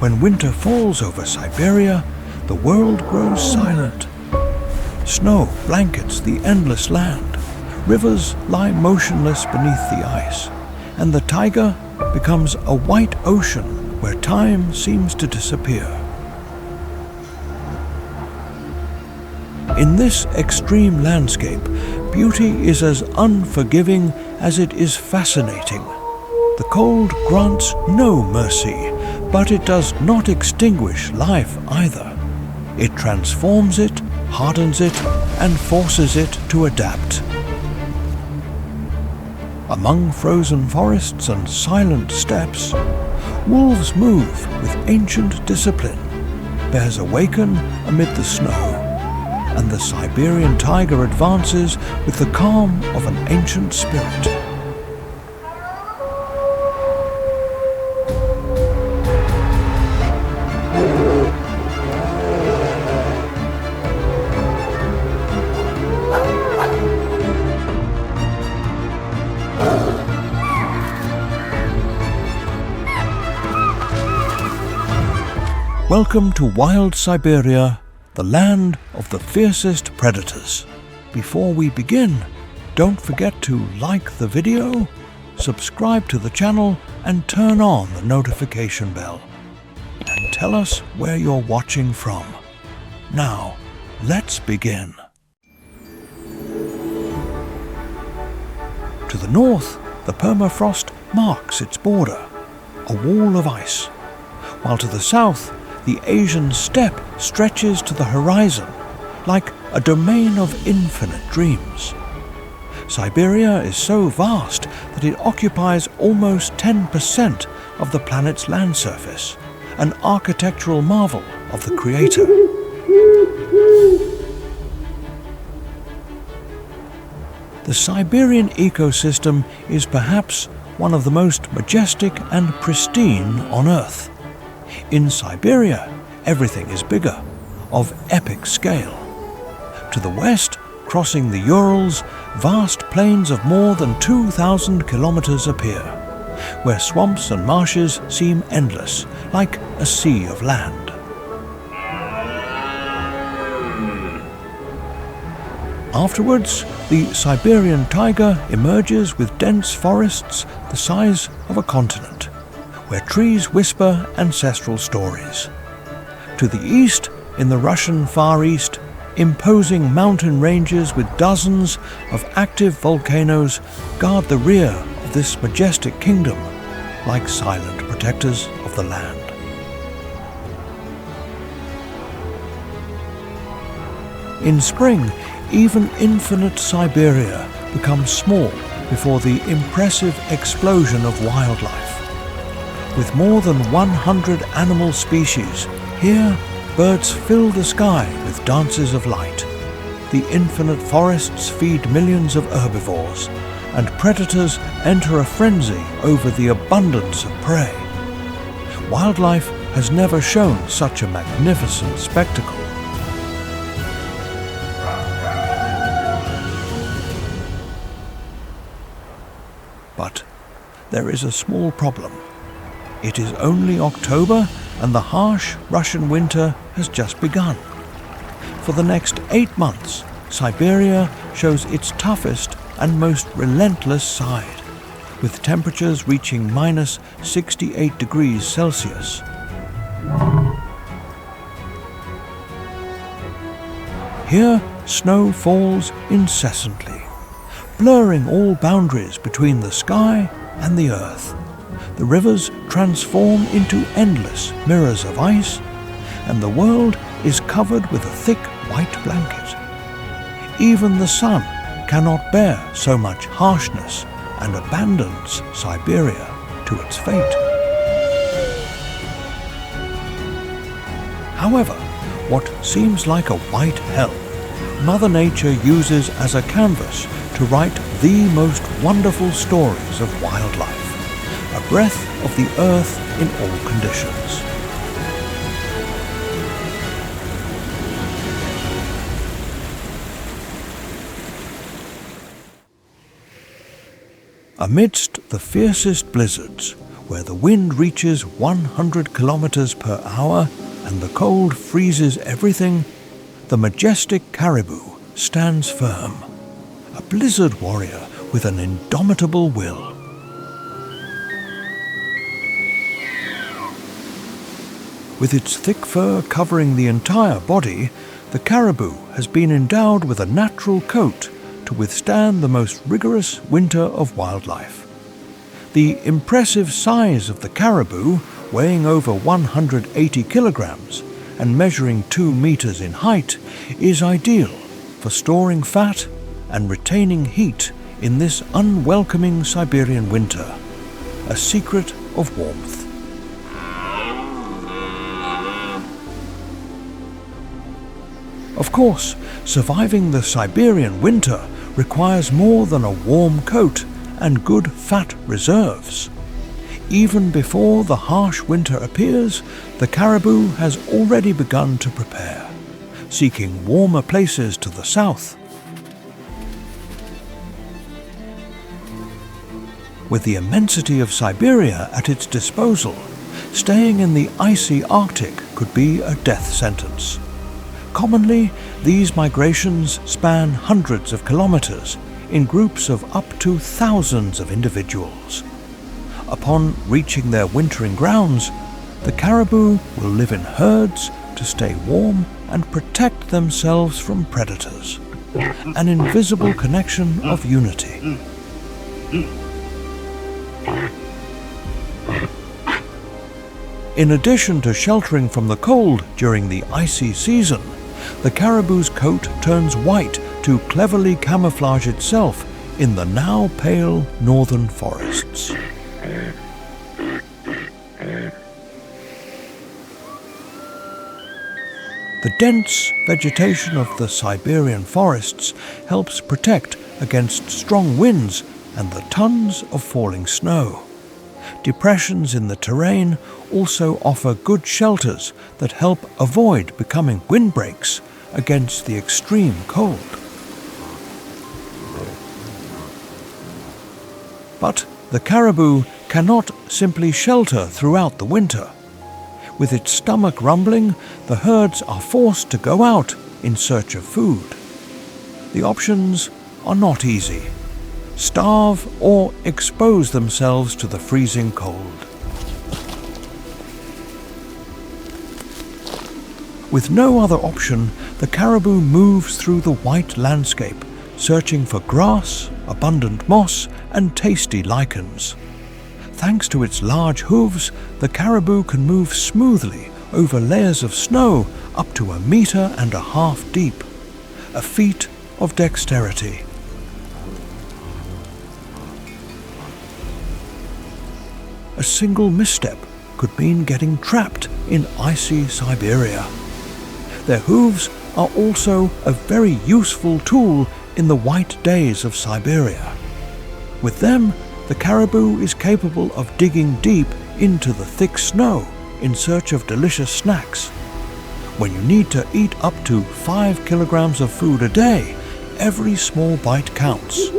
When winter falls over Siberia, the world grows silent. Snow blankets the endless land, rivers lie motionless beneath the ice, and the taiga becomes a white ocean where time seems to disappear. In this extreme landscape, beauty is as unforgiving as it is fascinating. The cold grants no mercy, but it does not extinguish life either. It transforms it, hardens it, and forces it to adapt. Among frozen forests and silent steppes, wolves move with ancient discipline. Bears awaken amid the snow, and the Siberian tiger advances with the calm of an ancient spirit. Welcome to wild Siberia, the land of the fiercest predators. Before we begin, don't forget to like the video, subscribe to the channel, and turn on the notification bell. And tell us where you're watching from. Now, let's begin. To the north, the permafrost marks its border, a wall of ice, while to the south, the Asian steppe stretches to the horizon like a domain of infinite dreams. Siberia is so vast that it occupies almost 10% of the planet's land surface, an architectural marvel of the Creator. The Siberian ecosystem is perhaps one of the most majestic and pristine on Earth. In Siberia, everything is bigger, of epic scale. To the west, crossing the Urals, vast plains of more than 2,000 kilometers appear, where swamps and marshes seem endless, like a sea of land. Afterwards, the Siberian taiga emerges with dense forests the size of a continent, where trees whisper ancestral stories. To the east, in the Russian Far East, imposing mountain ranges with dozens of active volcanoes guard the rear of this majestic kingdom, like silent protectors of the land. In spring, even infinite Siberia becomes small before the impressive explosion of wildlife. With more than 100 animal species, here birds fill the sky with dances of light. The infinite forests feed millions of herbivores, and predators enter a frenzy over the abundance of prey. Wildlife has never shown such a magnificent spectacle. But there is a small problem. It is only October and the harsh Russian winter has just begun. For the next 8 months, Siberia shows its toughest and most relentless side, with temperatures reaching minus 68 degrees Celsius. Here, snow falls incessantly, blurring all boundaries between the sky and the earth. The rivers transform into endless mirrors of ice, and the world is covered with a thick white blanket. Even the sun cannot bear so much harshness and abandons Siberia to its fate. However, what seems like a white hell, Mother Nature uses as a canvas to write the most wonderful stories of wildlife. A breath of the earth in all conditions. Amidst the fiercest blizzards, where the wind reaches 100 kilometers per hour and the cold freezes everything, the majestic caribou stands firm, a blizzard warrior with an indomitable will. With its thick fur covering the entire body, the caribou has been endowed with a natural coat to withstand the most rigorous winter of wildlife. The impressive size of the caribou, weighing over 180 kilograms and measuring 2 meters in height, is ideal for storing fat and retaining heat in this unwelcoming Siberian winter, a secret of warmth. Of course, surviving the Siberian winter requires more than a warm coat and good fat reserves. Even before the harsh winter appears, the caribou has already begun to prepare, seeking warmer places to the south. With the immensity of Siberia at its disposal, staying in the icy Arctic could be a death sentence. Commonly, these migrations span hundreds of kilometers in groups of up to thousands of individuals. Upon reaching their wintering grounds, the caribou will live in herds to stay warm and protect themselves from predators. An invisible connection of unity. In addition to sheltering from the cold during the icy season, the caribou's coat turns white to cleverly camouflage itself in the now pale northern forests. The dense vegetation of the Siberian forests helps protect against strong winds and the tons of falling snow. Depressions in the terrain also offer good shelters that help avoid becoming windbreaks against the extreme cold. But the caribou cannot simply shelter throughout the winter. With its stomach rumbling, the herds are forced to go out in search of food. The options are not easy: starve or expose themselves to the freezing cold. With no other option, the caribou moves through the white landscape, searching for grass, abundant moss, and tasty lichens. Thanks to its large hooves, the caribou can move smoothly over layers of snow up to 1.5 meters deep, a feat of dexterity. A single misstep could mean getting trapped in icy Siberia. Their hooves are also a very useful tool in the white days of Siberia. With them, the caribou is capable of digging deep into the thick snow in search of delicious snacks. When you need to eat up to 5 kilograms of food a day, every small bite counts.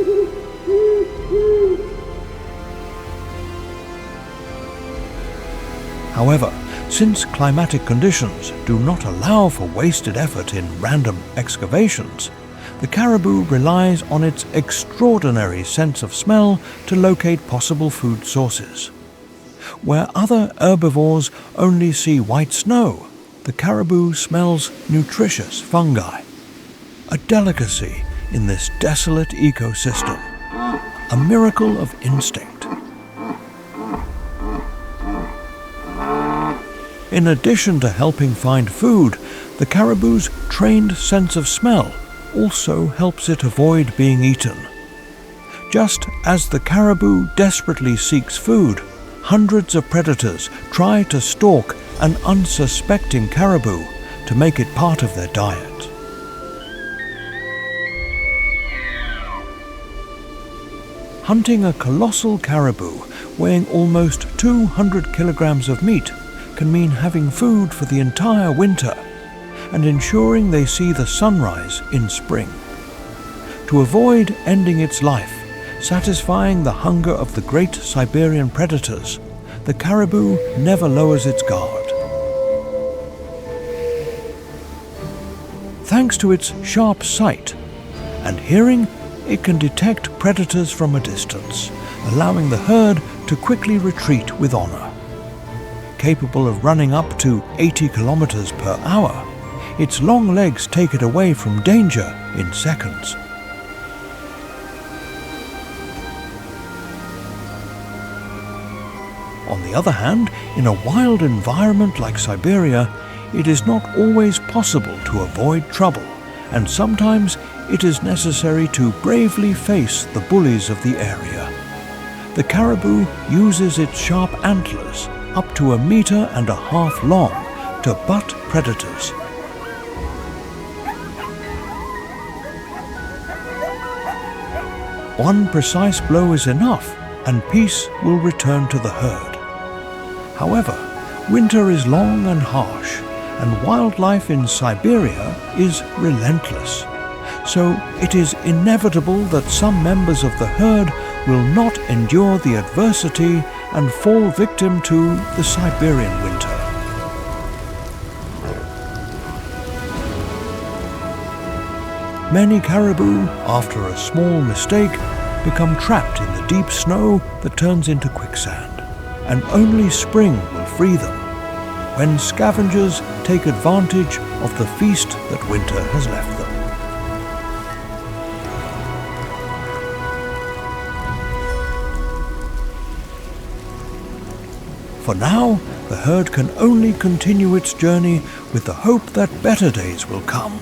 However, since climatic conditions do not allow for wasted effort in random excavations, the caribou relies on its extraordinary sense of smell to locate possible food sources. Where other herbivores only see white snow, the caribou smells nutritious fungi, a delicacy in this desolate ecosystem, a miracle of instinct. In addition to helping find food, the caribou's trained sense of smell also helps it avoid being eaten. Just as the caribou desperately seeks food, hundreds of predators try to stalk an unsuspecting caribou to make it part of their diet. Hunting a colossal caribou weighing almost 200 kilograms of meat can mean having food for the entire winter and ensuring they see the sunrise in spring. To avoid ending its life, satisfying the hunger of the great Siberian predators, the caribou never lowers its guard. Thanks to its sharp sight and hearing, it can detect predators from a distance, allowing the herd to quickly retreat with honor. Capable of running up to 80 kilometers per hour, its long legs take it away from danger in seconds. On the other hand, in a wild environment like Siberia, it is not always possible to avoid trouble, and sometimes it is necessary to bravely face the bullies of the area. The caribou uses its sharp antlers, up to 1.5 meters long, to butt predators. One precise blow is enough, and peace will return to the herd. However, winter is long and harsh, and wildlife in Siberia is relentless. So it is inevitable that some members of the herd will not endure the adversity and fall victim to the Siberian winter. Many caribou, after a small mistake, become trapped in the deep snow that turns into quicksand, and only spring will free them, when scavengers take advantage of the feast that winter has left them. For now, the herd can only continue its journey with the hope that better days will come,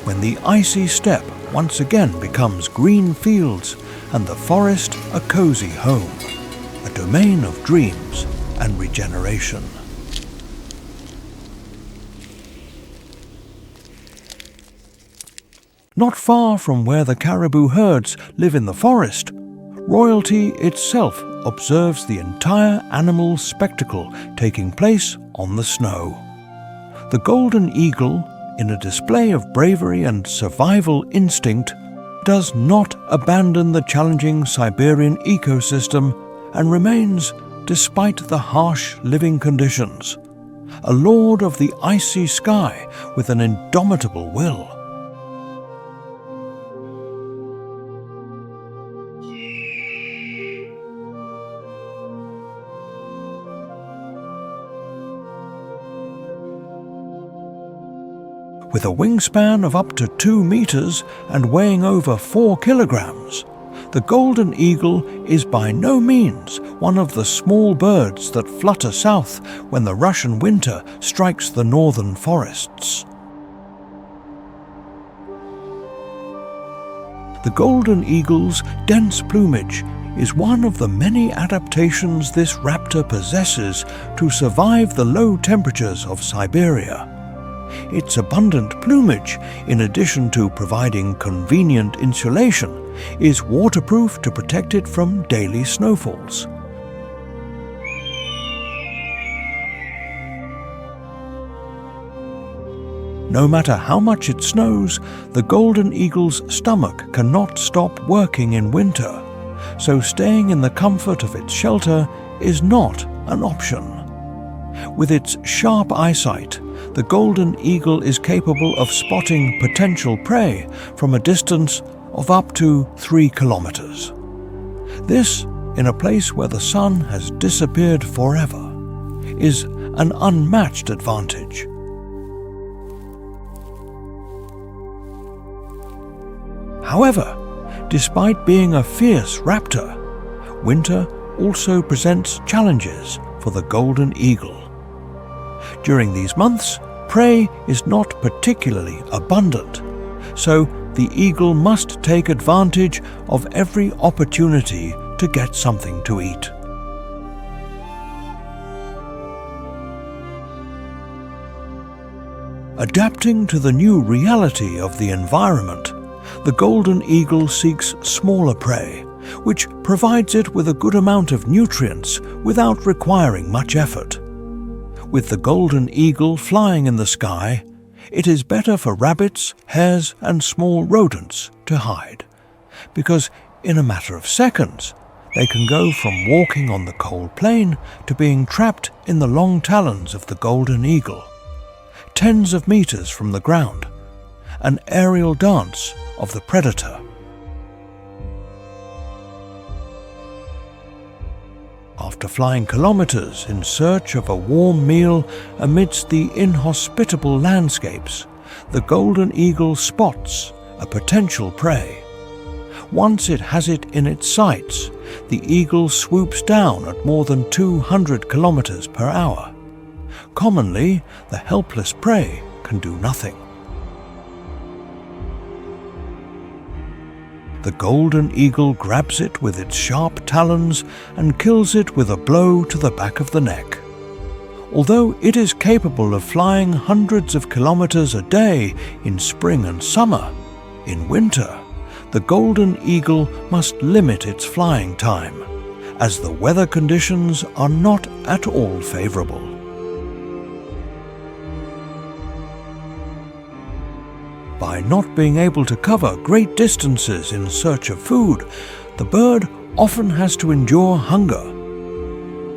when the icy steppe once again becomes green fields and the forest a cozy home, a domain of dreams and regeneration. Not far from where the caribou herds live in the forest, royalty itself observes the entire animal spectacle taking place on the snow. The golden eagle, in a display of bravery and survival instinct, does not abandon the challenging Siberian ecosystem and remains, despite the harsh living conditions, a lord of the icy sky with an indomitable will. With a wingspan of up to 2 meters and weighing over 4 kilograms, the golden eagle is by no means one of the small birds that flutter south when the Russian winter strikes the northern forests. The golden eagle's dense plumage is one of the many adaptations this raptor possesses to survive the low temperatures of Siberia. Its abundant plumage, in addition to providing convenient insulation, is waterproof to protect it from daily snowfalls. No matter how much it snows, the golden eagle's stomach cannot stop working in winter, so staying in the comfort of its shelter is not an option. With its sharp eyesight, the golden eagle is capable of spotting potential prey from a distance of up to 3 kilometers. This, in a place where the sun has disappeared forever, is an unmatched advantage. However, despite being a fierce raptor, winter also presents challenges for the golden eagle. During these months, prey is not particularly abundant, so the eagle must take advantage of every opportunity to get something to eat. Adapting to the new reality of the environment, the golden eagle seeks smaller prey, which provides it with a good amount of nutrients without requiring much effort. With the golden eagle flying in the sky, it is better for rabbits, hares, and small rodents to hide, because in a matter of seconds, they can go from walking on the cold plain to being trapped in the long talons of the golden eagle, tens of meters from the ground, an aerial dance of the predator. After flying kilometers in search of a warm meal amidst the inhospitable landscapes, the golden eagle spots a potential prey. Once it has it in its sights, the eagle swoops down at more than 200 kilometers per hour. Commonly, the helpless prey can do nothing. The golden eagle grabs it with its sharp talons and kills it with a blow to the back of the neck. Although it is capable of flying hundreds of kilometers a day in spring and summer, in winter, the golden eagle must limit its flying time, as the weather conditions are not at all favorable. By not being able to cover great distances in search of food, the bird often has to endure hunger.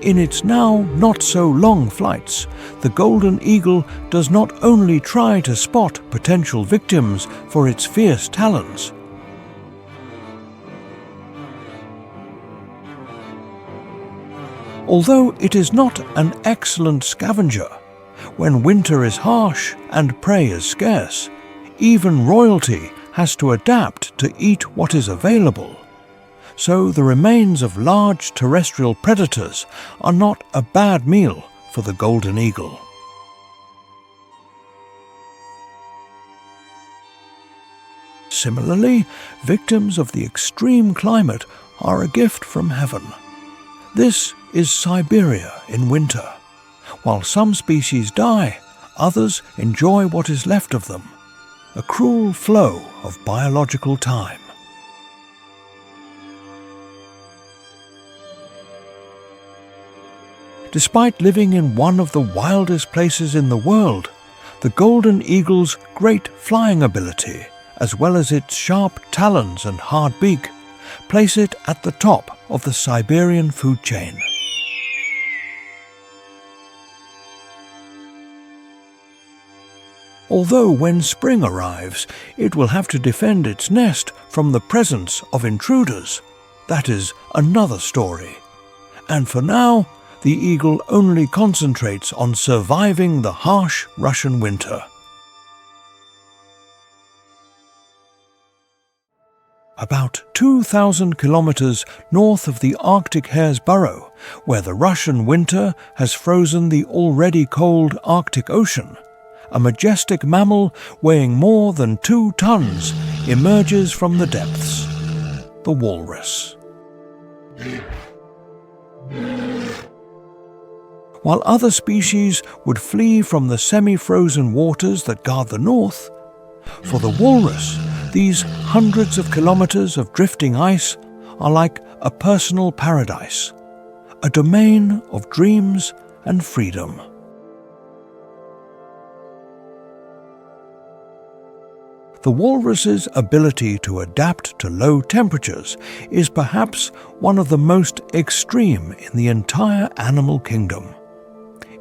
In its now not-so-long flights, the golden eagle does not only try to spot potential victims for its fierce talons. Although it is not an excellent scavenger, when winter is harsh and prey is scarce, even royalty has to adapt to eat what is available. So the remains of large terrestrial predators are not a bad meal for the golden eagle. Similarly, victims of the extreme climate are a gift from heaven. This is Siberia in winter. While some species die, others enjoy what is left of them. A cruel flow of biological time. Despite living in one of the wildest places in the world, the golden eagle's great flying ability, as well as its sharp talons and hard beak, place it at the top of the Siberian food chain. Although when spring arrives, it will have to defend its nest from the presence of intruders. That is another story. And for now, the eagle only concentrates on surviving the harsh Russian winter. About 2,000 kilometers north of the Arctic hare's burrow, where the Russian winter has frozen the already cold Arctic Ocean, a majestic mammal weighing more than 2 tons emerges from the depths, the walrus. While other species would flee from the semi-frozen waters that guard the north, for the walrus, these hundreds of kilometers of drifting ice are like a personal paradise, a domain of dreams and freedom. The walrus's ability to adapt to low temperatures is perhaps one of the most extreme in the entire animal kingdom.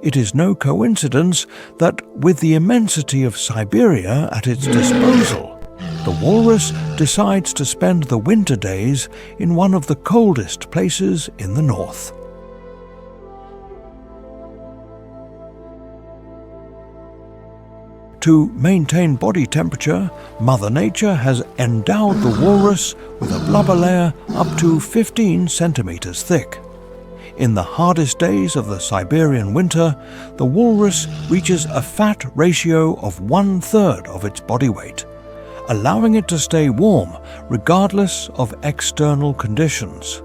It is no coincidence that, with the immensity of Siberia at its disposal, the walrus decides to spend the winter days in one of the coldest places in the north. To maintain body temperature, Mother Nature has endowed the walrus with a blubber layer up to 15 centimeters thick. In the hardest days of the Siberian winter, the walrus reaches a fat ratio of 1/3 of its body weight, allowing it to stay warm regardless of external conditions.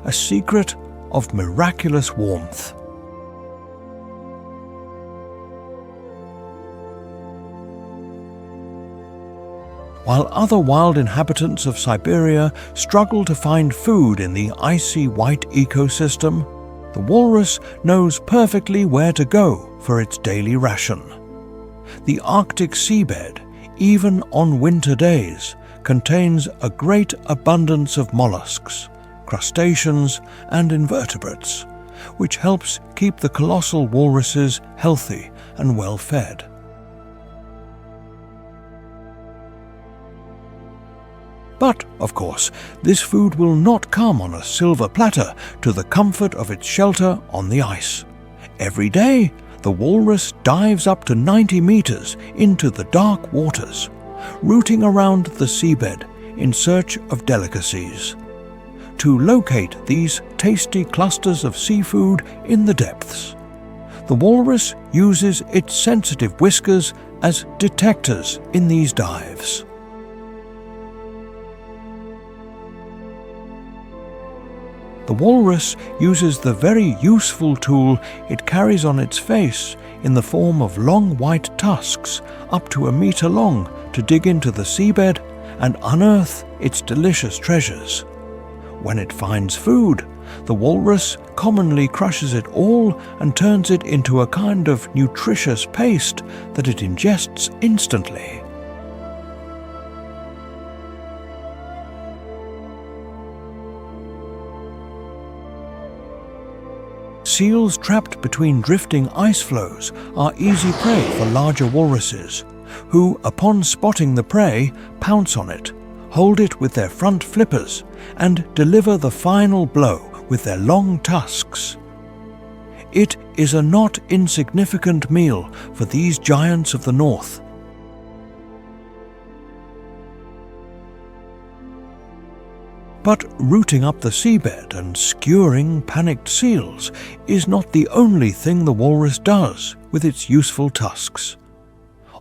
A secret of miraculous warmth. While other wild inhabitants of Siberia struggle to find food in the icy white ecosystem, the walrus knows perfectly where to go for its daily ration. The Arctic seabed, even on winter days, contains a great abundance of mollusks, crustaceans and invertebrates, which helps keep the colossal walruses healthy and well fed. But, of course, this food will not come on a silver platter to the comfort of its shelter on the ice. Every day, the walrus dives up to 90 meters into the dark waters, rooting around the seabed in search of delicacies. To locate these tasty clusters of seafood in the depths, the walrus uses its sensitive whiskers as detectors in these dives. The walrus uses the very useful tool it carries on its face in the form of long white tusks up to a meter long to dig into the seabed and unearth its delicious treasures. When it finds food, the walrus commonly crushes it all and turns it into a kind of nutritious paste that it ingests instantly. Seals trapped between drifting ice floes are easy prey for larger walruses, who, upon spotting the prey, pounce on it, hold it with their front flippers, and deliver the final blow with their long tusks. It is a not insignificant meal for these giants of the north. But rooting up the seabed and skewering panicked seals is not the only thing the walrus does with its useful tusks.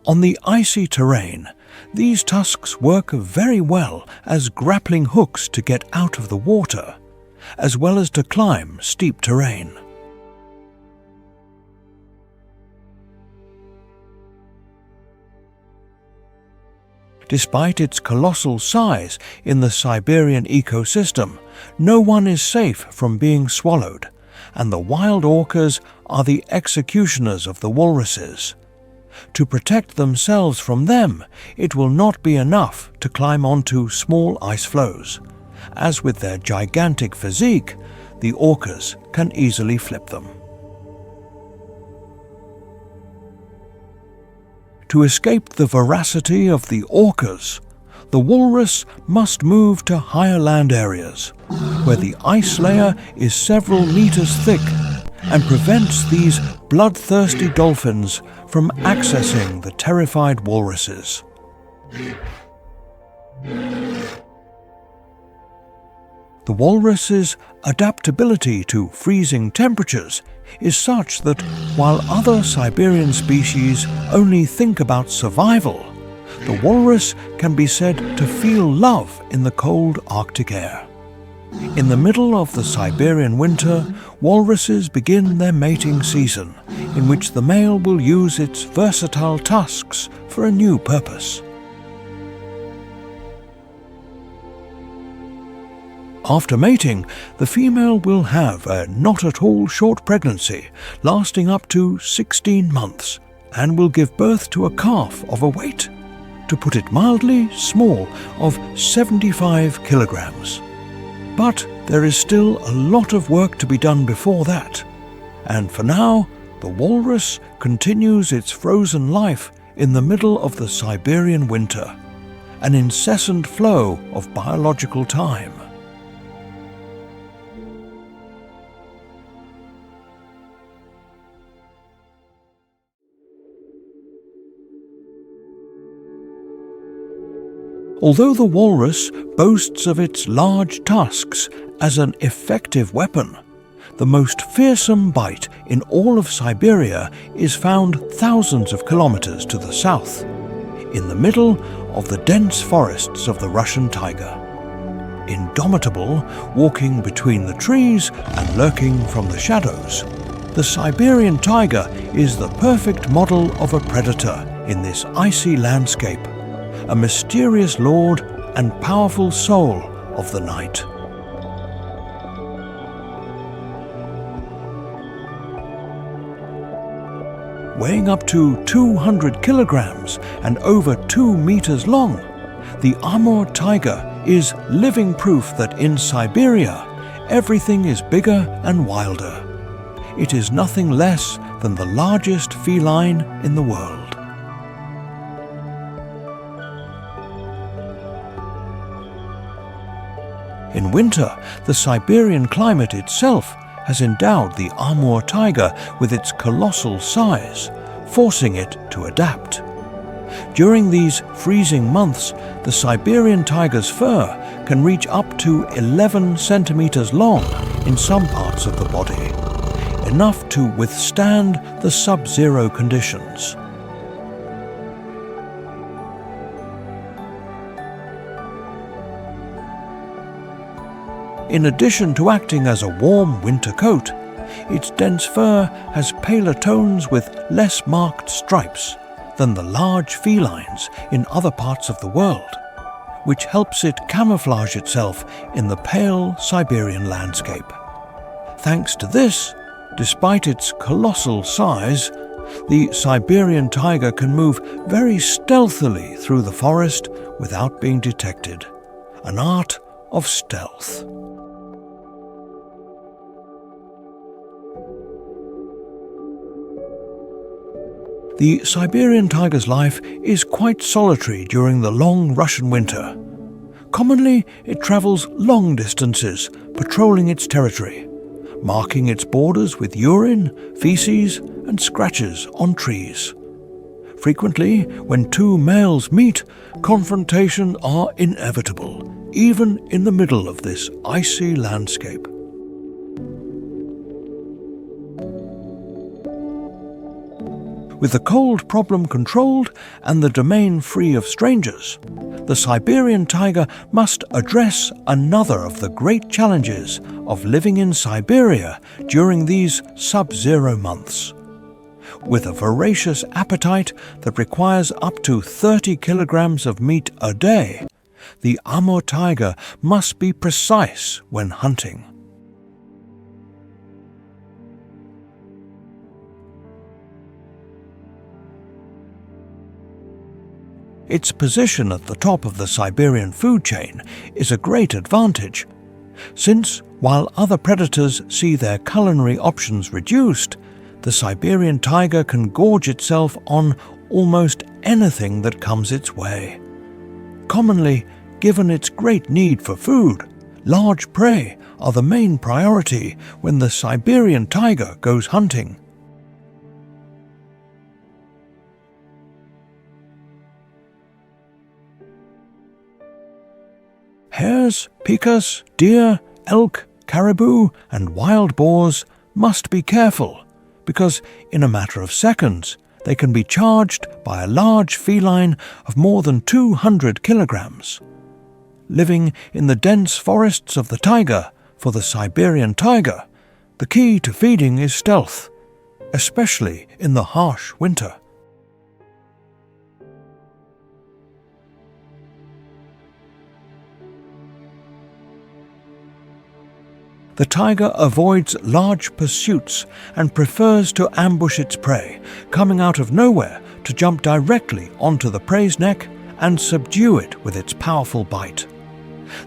On the icy terrain, these tusks work very well as grappling hooks to get out of the water, as well as to climb steep terrain. Despite its colossal size in the Siberian ecosystem, no one is safe from being swallowed, and the wild orcas are the executioners of the walruses. To protect themselves from them, it will not be enough to climb onto small ice floes. As with their gigantic physique, the orcas can easily flip them. To escape the voracity of the orcas, the walrus must move to higher land areas, where the ice layer is several meters thick and prevents these bloodthirsty dolphins from accessing the terrified walruses. The walrus's adaptability to freezing temperatures is such that while other Siberian species only think about survival, the walrus can be said to feel love in the cold Arctic air. In the middle of the Siberian winter, walruses begin their mating season, in which the male will use its versatile tusks for a new purpose. After mating, the female will have a not at all short pregnancy, lasting up to 16 months, and will give birth to a calf of a weight, to put it mildly, small, of 75 kilograms. But there is still a lot of work to be done before that, and for now, the walrus continues its frozen life in the middle of the Siberian winter, an incessant flow of biological time. Although the walrus boasts of its large tusks as an effective weapon, the most fearsome bite in all of Siberia is found thousands of kilometers to the south, in the middle of the dense forests of the Russian taiga. Indomitable, walking between the trees and lurking from the shadows, the Siberian taiga is the perfect model of a predator in this icy landscape, a mysterious lord and powerful soul of the night. Weighing up to 200 kilograms and over 2 meters long, the Amur taiga is living proof that in Siberia, everything is bigger and wilder. It is nothing less than the largest feline in the world. In winter, the Siberian climate itself has endowed the Amur taiga with its colossal size, forcing it to adapt. During these freezing months, the Siberian taiga's fur can reach up to 11 centimeters long in some parts of the body, enough to withstand the sub-zero conditions. In addition to acting as a warm winter coat, its dense fur has paler tones with less marked stripes than the large felines in other parts of the world, which helps it camouflage itself in the pale Siberian landscape. Thanks to this, despite its colossal size, the Siberian taiga can move very stealthily through the forest without being detected, an art of stealth. The Siberian taiga's life is quite solitary during the long Russian winter. Commonly, it travels long distances, patrolling its territory, marking its borders with urine, feces, and scratches on trees. Frequently, when two males meet, confrontation are inevitable, even in the middle of this icy landscape. With the cold problem controlled and the domain free of strangers, the Siberian taiga must address another of the great challenges of living in Siberia during these sub-zero months. With a voracious appetite that requires up to 30 kilograms of meat a day, the Amur taiga must be precise when hunting. Its position at the top of the Siberian food chain is a great advantage, since while other predators see their culinary options reduced, the Siberian taiga can gorge itself on almost anything that comes its way. Commonly, given its great need for food, large prey are the main priority when the Siberian taiga goes hunting. Hares, pikas, deer, elk, caribou, and wild boars must be careful, because in a matter of seconds they can be charged by a large feline of more than 200 kilograms. Living in the dense forests of the taiga, for the Siberian taiga, the key to feeding is stealth, especially in the harsh winter. The taiga avoids large pursuits and prefers to ambush its prey, coming out of nowhere to jump directly onto the prey's neck and subdue it with its powerful bite.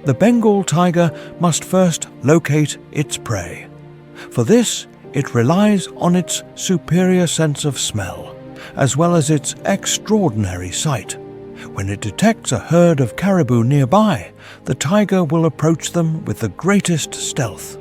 The Bengal taiga must first locate its prey. For this, it relies on its superior sense of smell, as well as its extraordinary sight. When it detects a herd of caribou nearby, the taiga will approach them with the greatest stealth.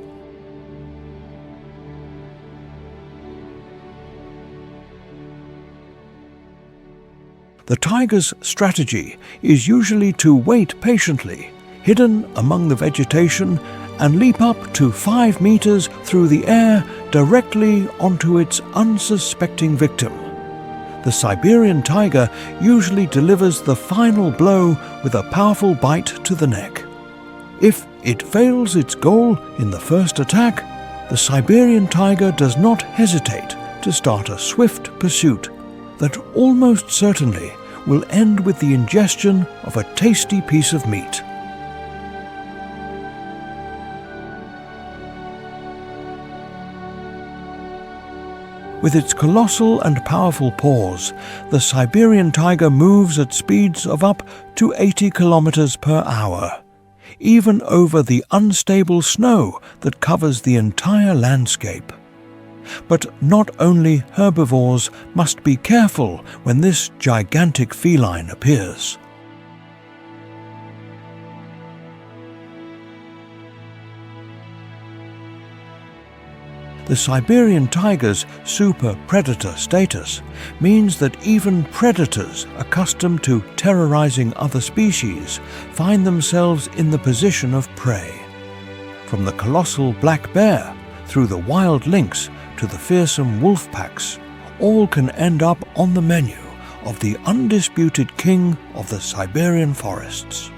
The taiga's strategy is usually to wait patiently, hidden among the vegetation, and leap up to 5 meters through the air directly onto its unsuspecting victim. The Siberian taiga usually delivers the final blow with a powerful bite to the neck. If it fails its goal in the first attack, the Siberian taiga does not hesitate to start a swift pursuit that almost certainly will end with the ingestion of a tasty piece of meat. With its colossal and powerful paws, the Siberian taiga moves at speeds of up to 80 kilometers per hour. even over the unstable snow that covers the entire landscape. But not only herbivores must be careful when this gigantic feline appears. The Siberian taiga's super-predator status means that even predators accustomed to terrorizing other species find themselves in the position of prey. From the colossal black bear, through the wild lynx to the fearsome wolf packs, all can end up on the menu of the undisputed king of the Siberian forests.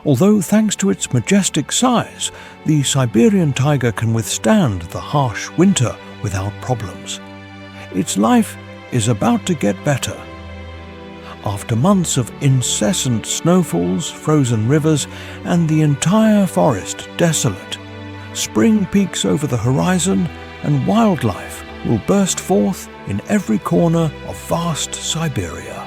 Although thanks to its majestic size, the Siberian taiga can withstand the harsh winter without problems. Its life is about to get better. After months of incessant snowfalls, frozen rivers, and the entire forest desolate, spring peeks over the horizon and wildlife will burst forth in every corner of vast Siberia.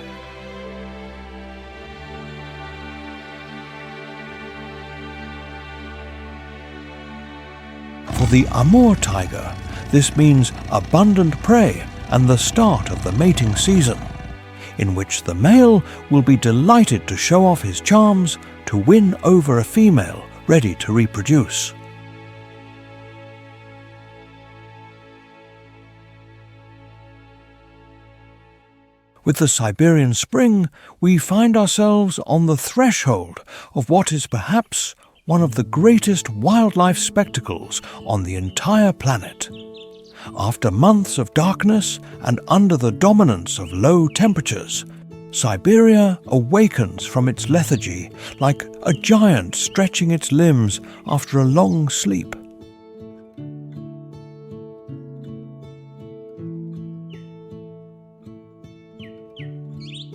For the Amur taiga, this means abundant prey and the start of the mating season, in which the male will be delighted to show off his charms to win over a female ready to reproduce. With the Siberian spring, we find ourselves on the threshold of what is perhaps one of the greatest wildlife spectacles on the entire planet. After months of darkness and under the dominance of low temperatures, Siberia awakens from its lethargy like a giant stretching its limbs after a long sleep.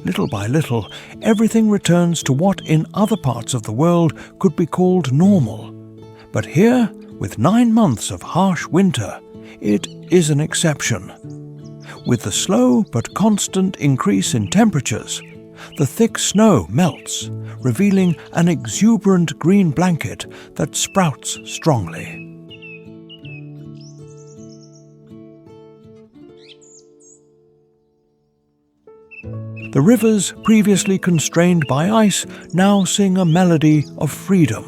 Little by little, everything returns to what in other parts of the world could be called normal. But here, with 9 months of harsh winter, it is an exception. With the slow but constant increase in temperatures, the thick snow melts, revealing an exuberant green blanket that sprouts strongly. The rivers previously constrained by ice now sing a melody of freedom,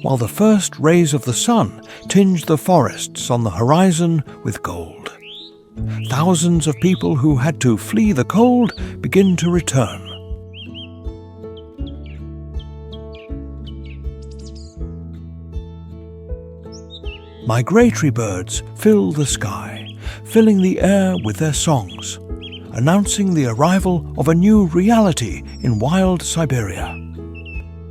while the first rays of the sun tinge the forests on the horizon with gold. Thousands of people who had to flee the cold begin to return. Migratory birds fill the sky, filling the air with their songs, announcing the arrival of a new reality in wild Siberia.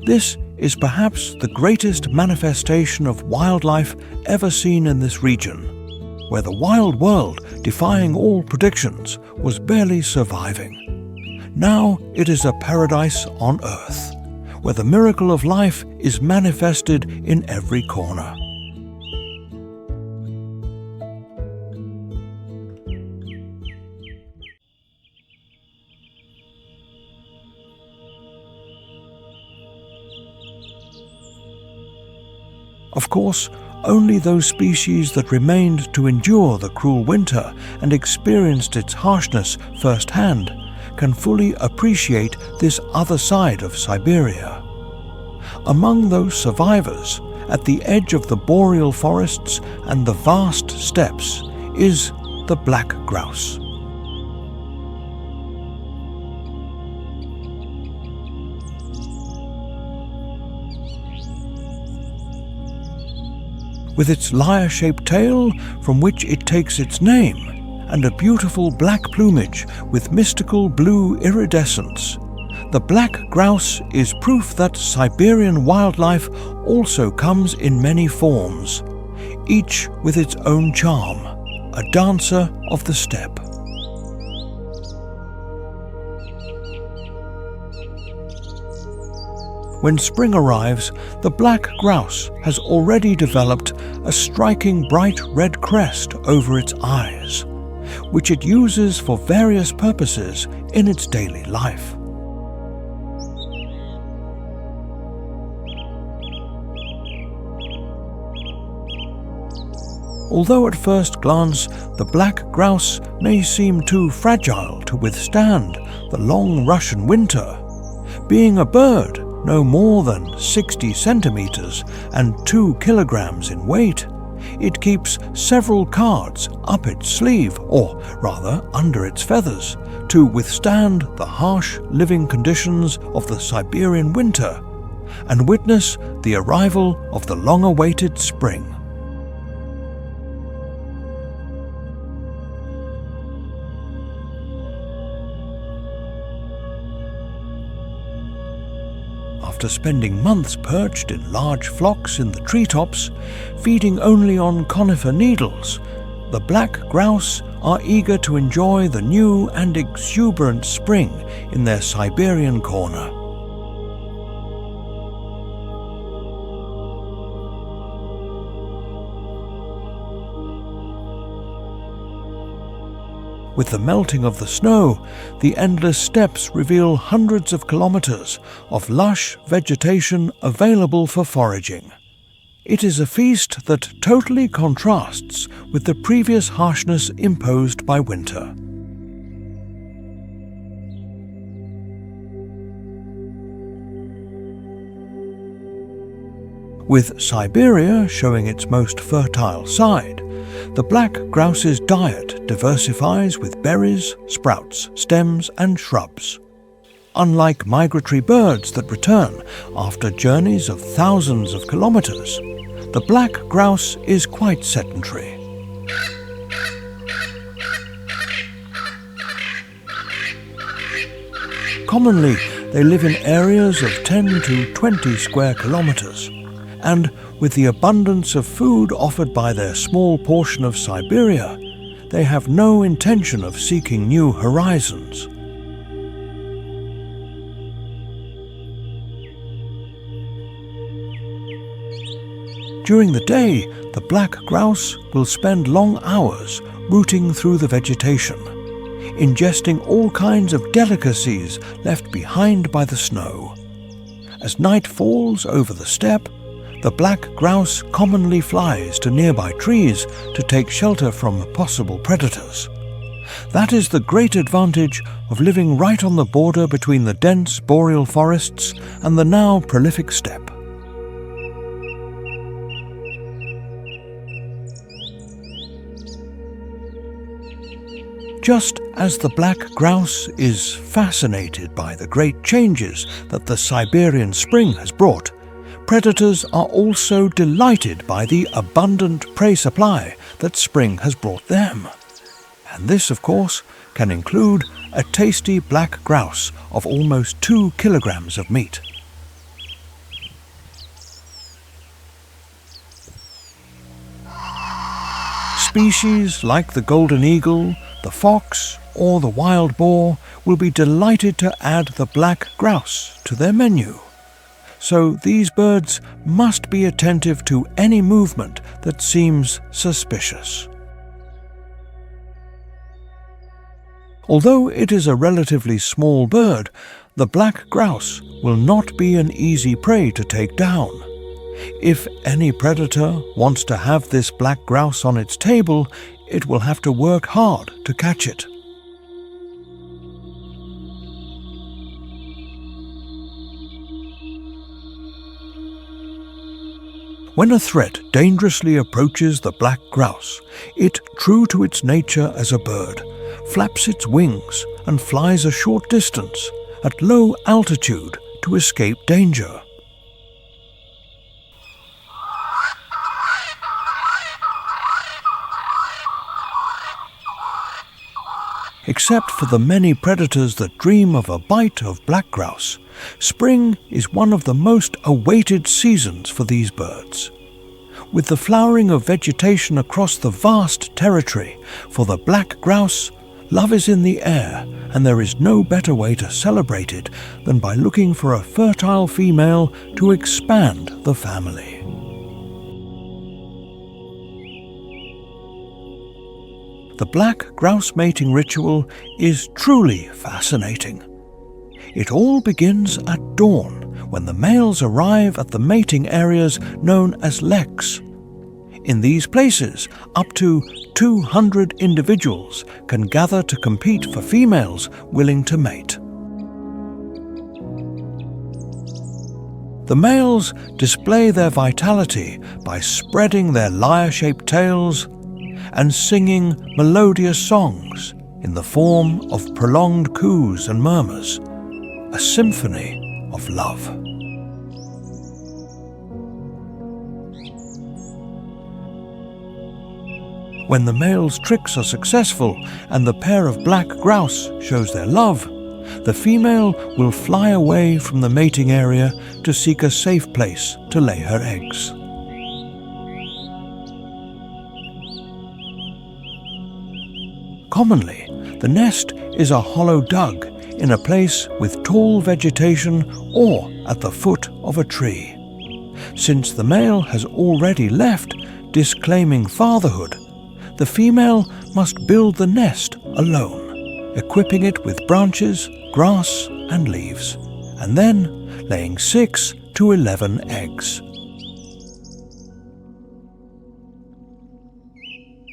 This is perhaps the greatest manifestation of wildlife ever seen in this region, where the wild world, defying all predictions, was barely surviving. Now it is a paradise on earth, where the miracle of life is manifested in every corner. Of course, only those species that remained to endure the cruel winter and experienced its harshness firsthand can fully appreciate this other side of Siberia. Among those survivors, at the edge of the boreal forests and the vast steppes, is the black grouse. With its lyre-shaped tail, from which it takes its name, and a beautiful black plumage with mystical blue iridescence, the black grouse is proof that Siberian wildlife also comes in many forms, each with its own charm, a dancer of the steppe. When spring arrives, the black grouse has already developed a striking bright red crest over its eyes, which it uses for various purposes in its daily life. Although at first glance the black grouse may seem too fragile to withstand the long Russian winter, being a bird no more than 60 centimeters and 2 kilograms in weight, it keeps several cards up its sleeve, or rather under its feathers, to withstand the harsh living conditions of the Siberian winter and witness the arrival of the long-awaited spring. After spending months perched in large flocks in the treetops, feeding only on conifer needles, the black grouse are eager to enjoy the new and exuberant spring in their Siberian corner. With the melting of the snow, the endless steppes reveal hundreds of kilometers of lush vegetation available for foraging. It is a feast that totally contrasts with the previous harshness imposed by winter. With Siberia showing its most fertile side, the black grouse's diet diversifies with berries, sprouts, stems and shrubs. Unlike migratory birds that return after journeys of thousands of kilometers, the black grouse is quite sedentary. Commonly, they live in areas of 10 to 20 square kilometers, and with the abundance of food offered by their small portion of Siberia, they have no intention of seeking new horizons. During the day, the black grouse will spend long hours rooting through the vegetation, ingesting all kinds of delicacies left behind by the snow. As night falls over the steppe, the black grouse commonly flies to nearby trees to take shelter from possible predators. That is the great advantage of living right on the border between the dense boreal forests and the now prolific steppe. Just as the black grouse is fascinated by the great changes that the Siberian spring has brought, predators are also delighted by the abundant prey supply that spring has brought them. And this, of course, can include a tasty black grouse of almost 2 kilograms of meat. Species like the golden eagle, the fox, or the wild boar will be delighted to add the black grouse to their menu. So these birds must be attentive to any movement that seems suspicious. Although it is a relatively small bird, the black grouse will not be an easy prey to take down. If any predator wants to have this black grouse on its table, it will have to work hard to catch it. When a threat dangerously approaches the black grouse, it, true to its nature as a bird, flaps its wings and flies a short distance at low altitude to escape danger. Except for the many predators that dream of a bite of black grouse, spring is one of the most awaited seasons for these birds. With the flowering of vegetation across the vast territory, for the black grouse, love is in the air, and there is no better way to celebrate it than by looking for a fertile female to expand the family. The black grouse mating ritual is truly fascinating. It all begins at dawn, when the males arrive at the mating areas known as leks. In these places, up to 200 individuals can gather to compete for females willing to mate. The males display their vitality by spreading their lyre-shaped tails and singing melodious songs in the form of prolonged coos and murmurs, a symphony of love. When the male's tricks are successful and the pair of black grouse shows their love, the female will fly away from the mating area to seek a safe place to lay her eggs. Commonly, the nest is a hollow dug in a place with tall vegetation or at the foot of a tree. Since the male has already left, disclaiming fatherhood, the female must build the nest alone, equipping it with branches, grass and leaves, and then laying 6 to 11 eggs.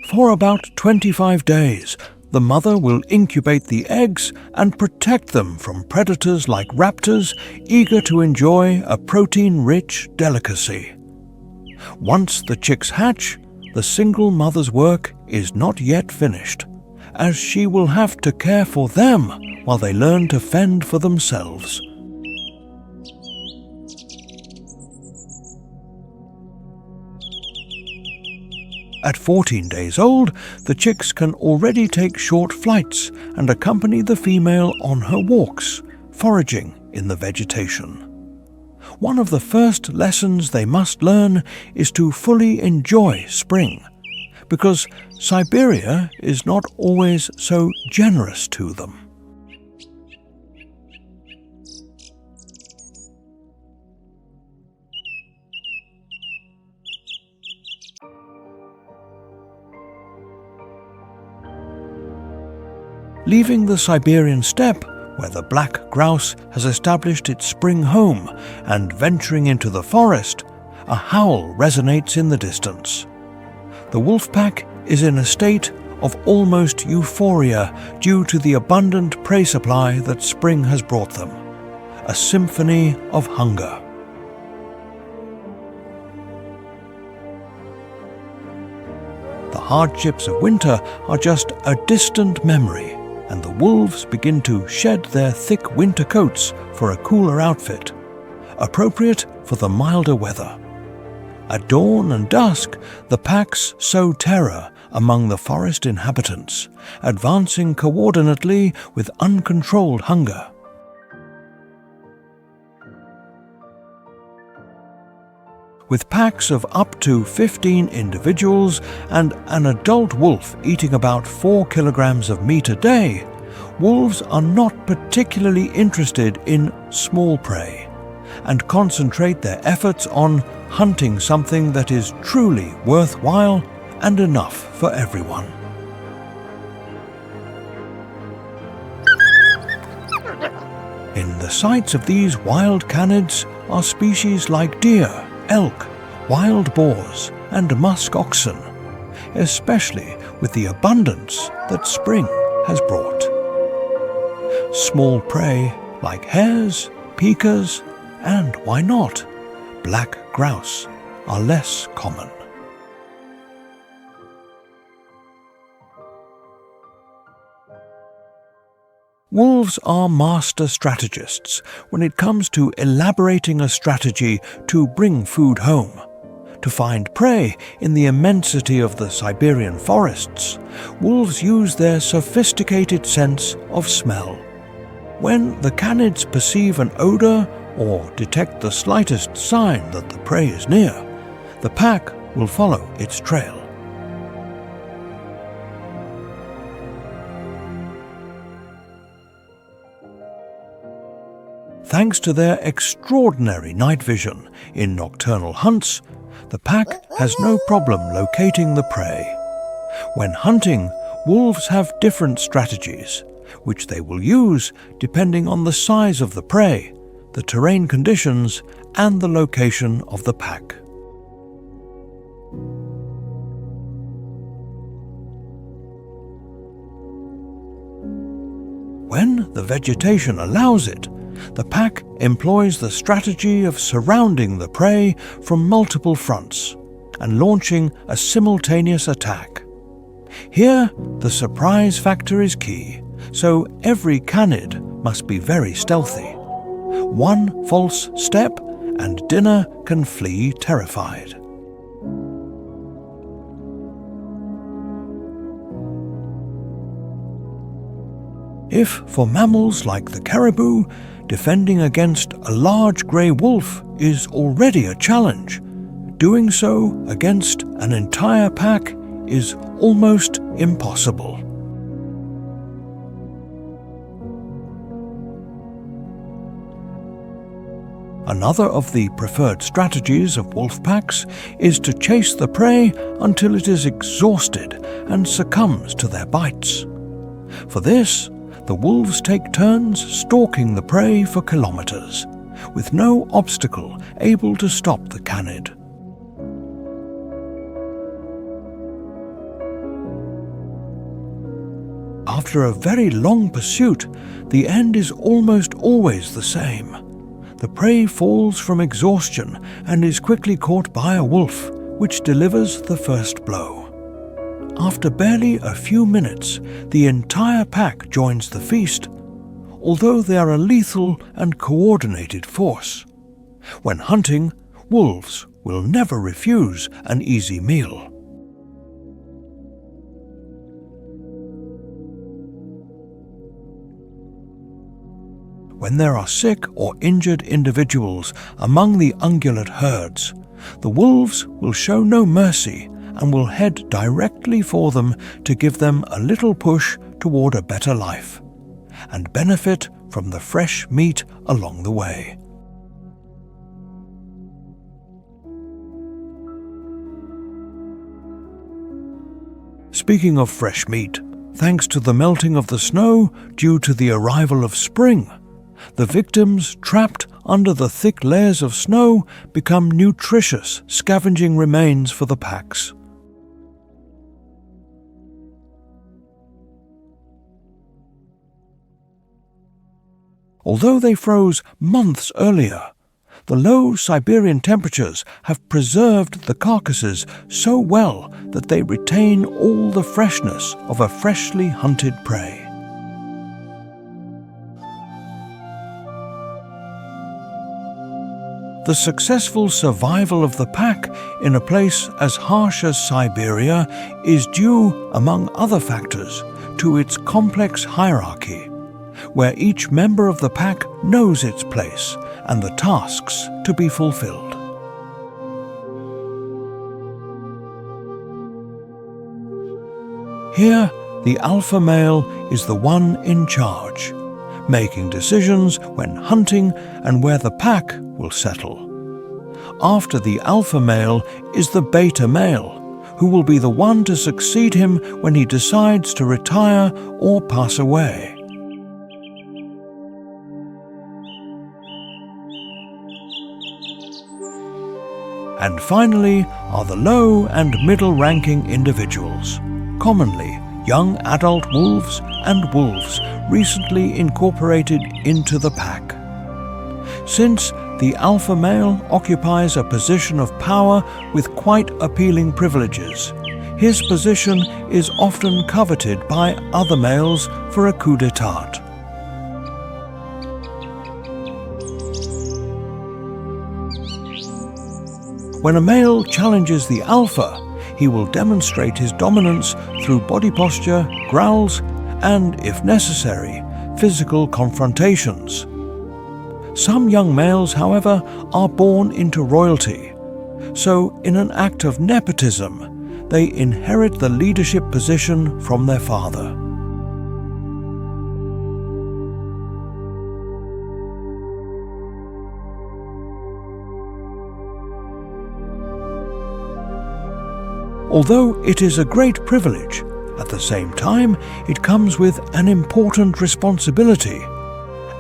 For about 25 days, the mother will incubate the eggs and protect them from predators like raptors eager to enjoy a protein-rich delicacy. Once the chicks hatch, the single mother's work is not yet finished, as she will have to care for them while they learn to fend for themselves. At 14 days old, the chicks can already take short flights and accompany the female on her walks, foraging in the vegetation. One of the first lessons they must learn is to fully enjoy spring, because Siberia is not always so generous to them. Leaving the Siberian steppe, where the black grouse has established its spring home, and venturing into the forest, a howl resonates in the distance. The wolf pack is in a state of almost euphoria due to the abundant prey supply that spring has brought them, a symphony of hunger. The hardships of winter are just a distant memory, and the wolves begin to shed their thick winter coats for a cooler outfit, appropriate for the milder weather. At dawn and dusk, the packs sow terror among the forest inhabitants, advancing coordinately with uncontrolled hunger. With packs of up to 15 individuals and an adult wolf eating about 4 kilograms of meat a day, wolves are not particularly interested in small prey and concentrate their efforts on hunting something that is truly worthwhile and enough for everyone. In the sights of these wild canids are species like deer, elk, wild boars and musk oxen, especially with the abundance that spring has brought. Small prey like hares, pikas, and, why not, black grouse are less common. Wolves are master strategists when it comes to elaborating a strategy to bring food home. To find prey in the immensity of the Siberian forests, wolves use their sophisticated sense of smell. When the canids perceive an odor or detect the slightest sign that the prey is near, the pack will follow its trail. Thanks to their extraordinary night vision in nocturnal hunts, the pack has no problem locating the prey. When hunting, wolves have different strategies, which they will use depending on the size of the prey, the terrain conditions, and the location of the pack. When the vegetation allows it, the pack employs the strategy of surrounding the prey from multiple fronts and launching a simultaneous attack. Here, the surprise factor is key, so every canid must be very stealthy. One false step and dinner can flee terrified. If for mammals like the caribou, defending against a large grey wolf is already a challenge, doing so against an entire pack is almost impossible. Another of the preferred strategies of wolf packs is to chase the prey until it is exhausted and succumbs to their bites. For this, the wolves take turns stalking the prey for kilometers, with no obstacle able to stop the canid. After a very long pursuit, the end is almost always the same. The prey falls from exhaustion and is quickly caught by a wolf, which delivers the first blow. After barely a few minutes, the entire pack joins the feast, although they are a lethal and coordinated force. When hunting, wolves will never refuse an easy meal. When there are sick or injured individuals among the ungulate herds, the wolves will show no mercy and will head directly for them to give them a little push toward a better life, and benefit from the fresh meat along the way. Speaking of fresh meat, thanks to the melting of the snow due to the arrival of spring, the victims trapped under the thick layers of snow become nutritious scavenging remains for the packs. Although they froze months earlier, the low Siberian temperatures have preserved the carcasses so well that they retain all the freshness of a freshly hunted prey. The successful survival of the pack in a place as harsh as Siberia is due, among other factors, to its complex hierarchy, where each member of the pack knows its place and the tasks to be fulfilled. Here, the alpha male is the one in charge, making decisions when hunting and where the pack will settle. After the alpha male is the beta male, who will be the one to succeed him when he decides to retire or pass away. And finally are the low and middle-ranking individuals, commonly young adult wolves and wolves recently incorporated into the pack. Since the alpha male occupies a position of power with quite appealing privileges, his position is often coveted by other males for a coup d'etat. When a male challenges the alpha, he will demonstrate his dominance through body posture, growls, and, if necessary, physical confrontations. Some young males, however, are born into royalty, so in an act of nepotism, they inherit the leadership position from their father. Although it is a great privilege, At the same time, it comes with an important responsibility,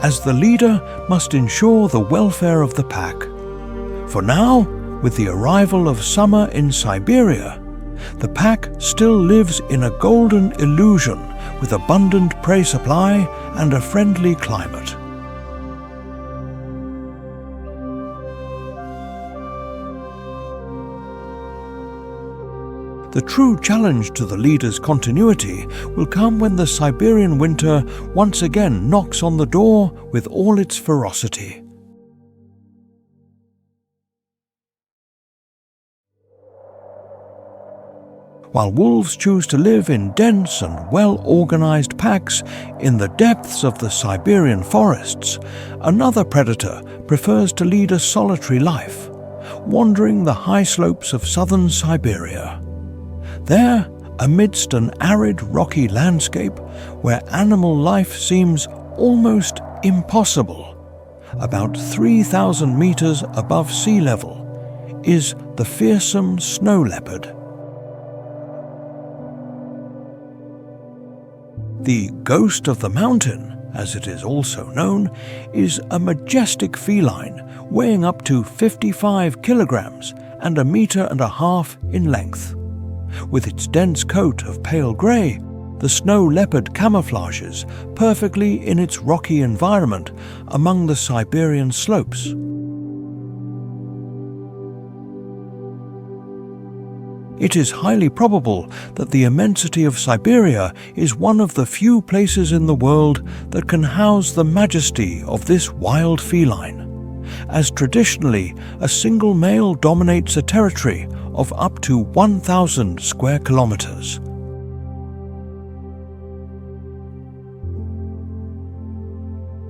as the leader must ensure the welfare of the pack. For now, with the arrival of summer in Siberia, the pack still lives in a golden illusion with abundant prey supply and a friendly climate. The true challenge to the leader's continuity will come when the Siberian winter once again knocks on the door with all its ferocity. While wolves choose to live in dense and well-organized packs in the depths of the Siberian forests, another predator prefers to lead a solitary life, wandering the high slopes of southern Siberia. There, amidst an arid rocky landscape where animal life seems almost impossible, about 3,000 meters above sea level, is the fearsome snow leopard. The ghost of the mountain, as it is also known, is a majestic feline weighing up to 55 kilograms and 1.5 meters in length. With its dense coat of pale grey, the snow leopard camouflages perfectly in its rocky environment among the Siberian slopes. It is highly probable that the immensity of Siberia is one of the few places in the world that can house the majesty of this wild feline, as traditionally a single male dominates a territory of up to 1,000 square kilometers.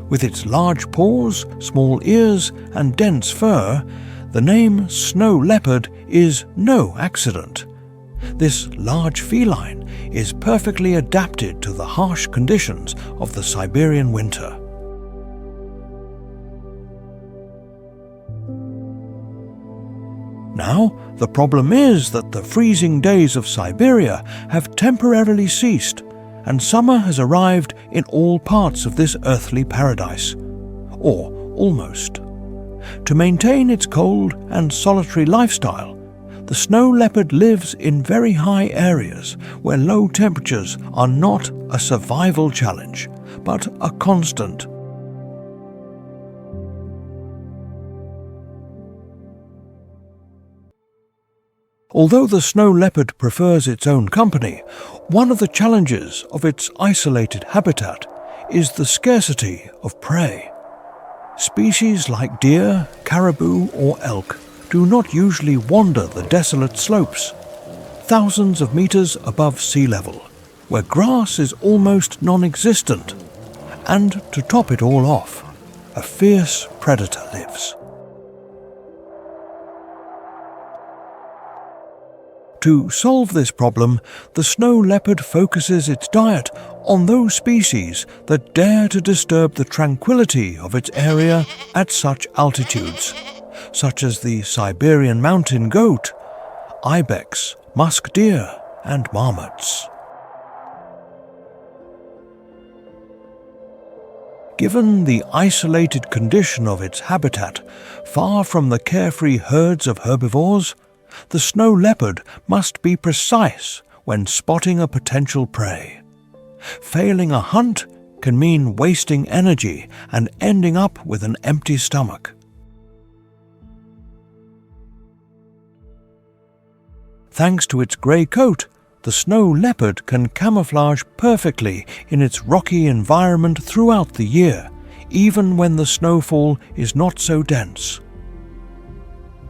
With its large paws, small ears, and dense fur, the name snow leopard is no accident. This large feline is perfectly adapted to the harsh conditions of the Siberian winter. Now, the problem is that the freezing days of Siberia have temporarily ceased, and summer has arrived in all parts of this earthly paradise, or almost. To maintain its cold and solitary lifestyle, the snow leopard lives in very high areas where low temperatures are not a survival challenge, but a constant. Although the snow leopard prefers its own company, one of the challenges of its isolated habitat is the scarcity of prey. Species like deer, caribou, or elk do not usually wander the desolate slopes, thousands of meters above sea level, where grass is almost non-existent. And to top it all off, a fierce predator lives. To solve this problem, the snow leopard focuses its diet on those species that dare to disturb the tranquility of its area at such altitudes, such as the Siberian mountain goat, ibex, musk deer, and marmots. Given the isolated condition of its habitat, far from the carefree herds of herbivores, the snow leopard must be precise when spotting a potential prey. Failing a hunt can mean wasting energy and ending up with an empty stomach. Thanks to its grey coat, the snow leopard can camouflage perfectly in its rocky environment throughout the year, even when the snowfall is not so dense.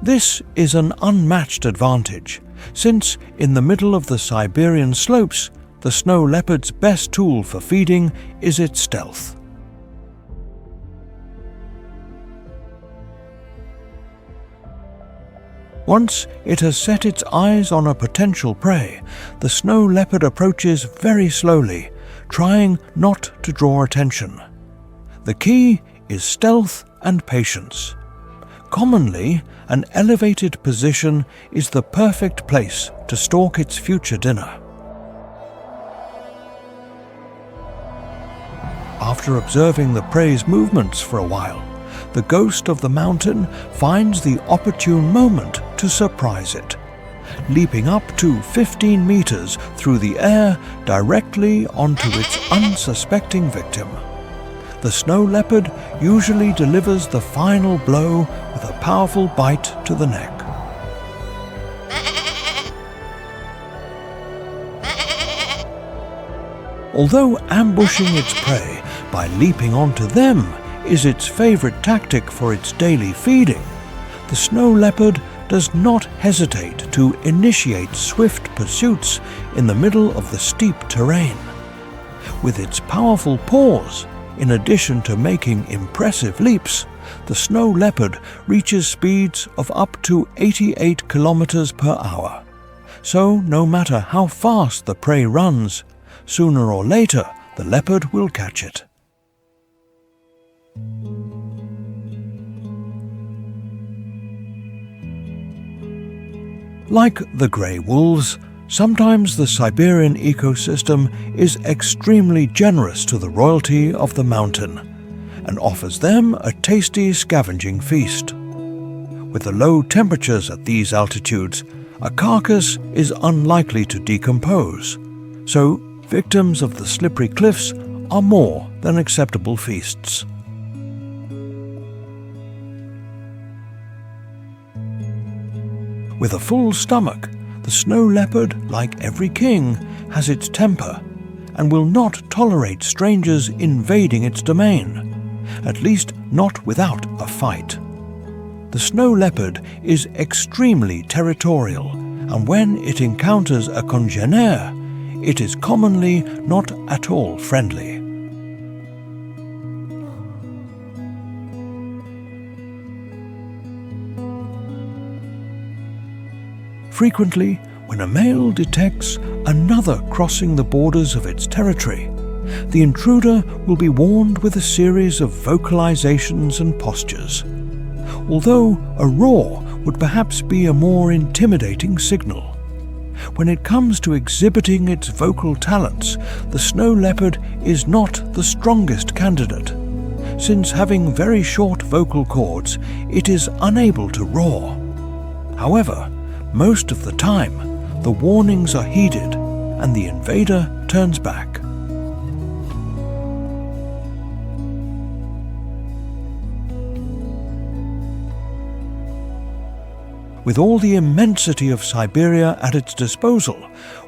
This is an unmatched advantage, since in the middle of the Siberian slopes, the snow leopard's best tool for feeding is its stealth. Once it has set its eyes on a potential prey, the snow leopard approaches very slowly, trying not to draw attention. The key is stealth and patience. Commonly, an elevated position is the perfect place to stalk its future dinner. after observing the prey's movements for a while, the ghost of the mountain finds the opportune moment to surprise it, leaping up to 15 meters through the air directly onto its unsuspecting victim. The snow leopard usually delivers the final blow with a powerful bite to the neck. Although ambushing its prey by leaping onto them is its favorite tactic for its daily feeding, the snow leopard does not hesitate to initiate swift pursuits in the middle of the steep terrain. With its powerful paws, in addition to making impressive leaps, the snow leopard reaches speeds of up to 88 kilometers per hour. So no matter how fast the prey runs, sooner or later the leopard will catch it. Like the grey wolves, sometimes the Siberian ecosystem is extremely generous to the royalty of the mountain and offers them a tasty scavenging feast. With the low temperatures at these altitudes, a carcass is unlikely to decompose, so victims of the slippery cliffs are more than acceptable feasts. With a full stomach, the snow leopard, like every king, has its temper and will not tolerate strangers invading its domain, at least not without a fight. The snow leopard is extremely territorial, and when it encounters a congener, it is commonly not at all friendly. Frequently, when a male detects another crossing the borders of its territory, the intruder will be warned with a series of vocalizations and postures. Although a roar would perhaps be a more intimidating signal. When it comes to exhibiting its vocal talents, the snow leopard is not the strongest candidate. Since having very short vocal cords, it is unable to roar. However, most of the time, the warnings are heeded and the invader turns back. With all the immensity of Siberia at its disposal,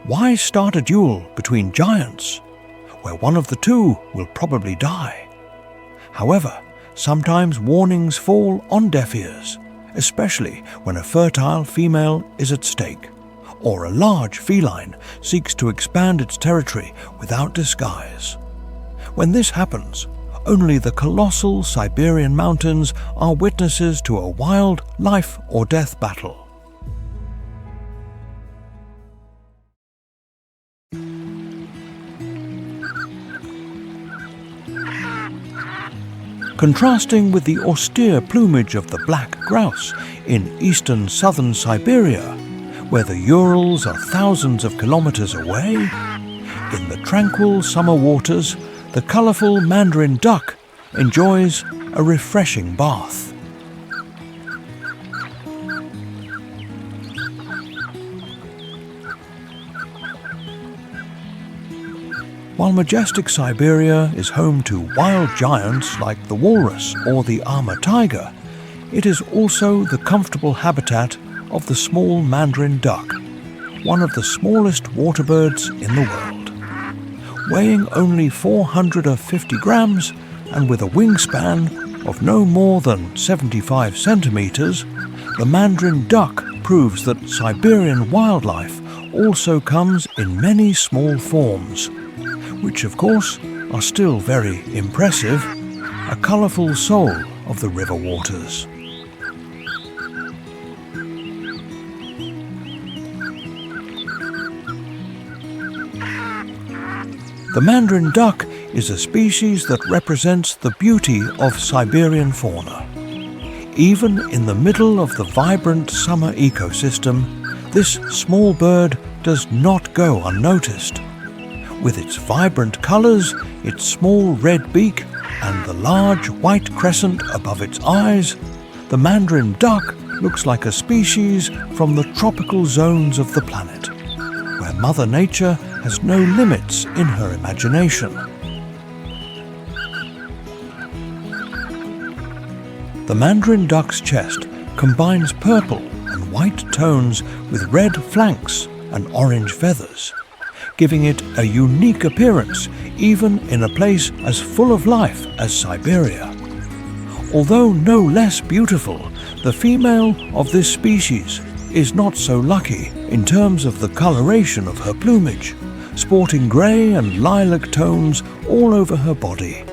why start a duel between giants, where one of the two will probably die? However, sometimes warnings fall on deaf ears, especially when a fertile female is at stake, or a large feline seeks to expand its territory without disguise. When this happens, only the colossal Siberian mountains are witnesses to a wild life or death battle. Contrasting with the austere plumage of the black grouse in eastern southern Siberia, where the Urals are thousands of kilometers away, in the tranquil summer waters, the colorful mandarin duck enjoys a refreshing bath. While majestic Siberia is home to wild giants like the walrus or the armored taiga, it is also the comfortable habitat of the small mandarin duck, one of the smallest water birds in the world. Weighing only 450 grams and with a wingspan of no more than 75 centimeters, the mandarin duck proves that Siberian wildlife also comes in many small forms, which of course are still very impressive, a colorful soul of the river waters. The mandarin duck is a species that represents the beauty of Siberian fauna. Even in the middle of the vibrant summer ecosystem, this small bird does not go unnoticed. With its vibrant colors, its small red beak, and the large white crescent above its eyes, the mandarin duck looks like a species from the tropical zones of the planet, where Mother Nature has no limits in her imagination. The mandarin duck's chest combines purple and white tones with red flanks and orange feathers, giving it a unique appearance even in a place as full of life as Siberia. Although no less beautiful, the female of this species is not so lucky in terms of the coloration of her plumage, sporting grey and lilac tones all over her body.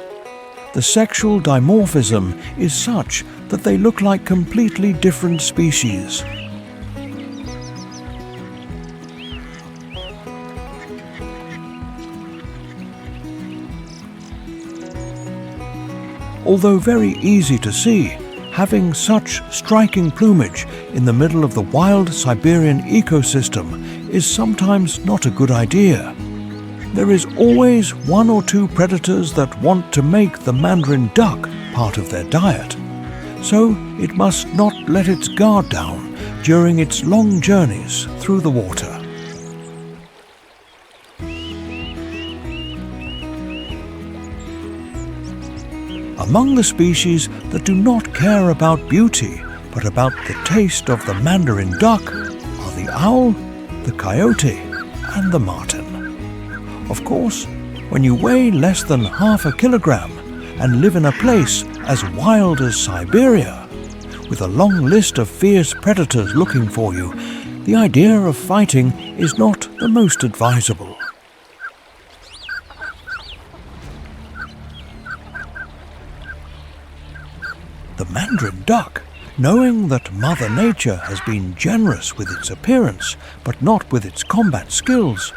The sexual dimorphism is such that they look like completely different species. Although very easy to see, having such striking plumage in the middle of the wild Siberian ecosystem is sometimes not a good idea. There is always one or two predators that want to make the mandarin duck part of their diet, so it must not let its guard down during its long journeys through the water. Among the species that do not care about beauty but about the taste of the mandarin duck are the owl, the coyote, and the marten. Of course, when you weigh less than half a kilogram and live in a place as wild as Siberia, with a long list of fierce predators looking for you, the idea of fighting is not the most advisable. The mandarin duck, knowing that Mother Nature has been generous with its appearance but not with its combat skills,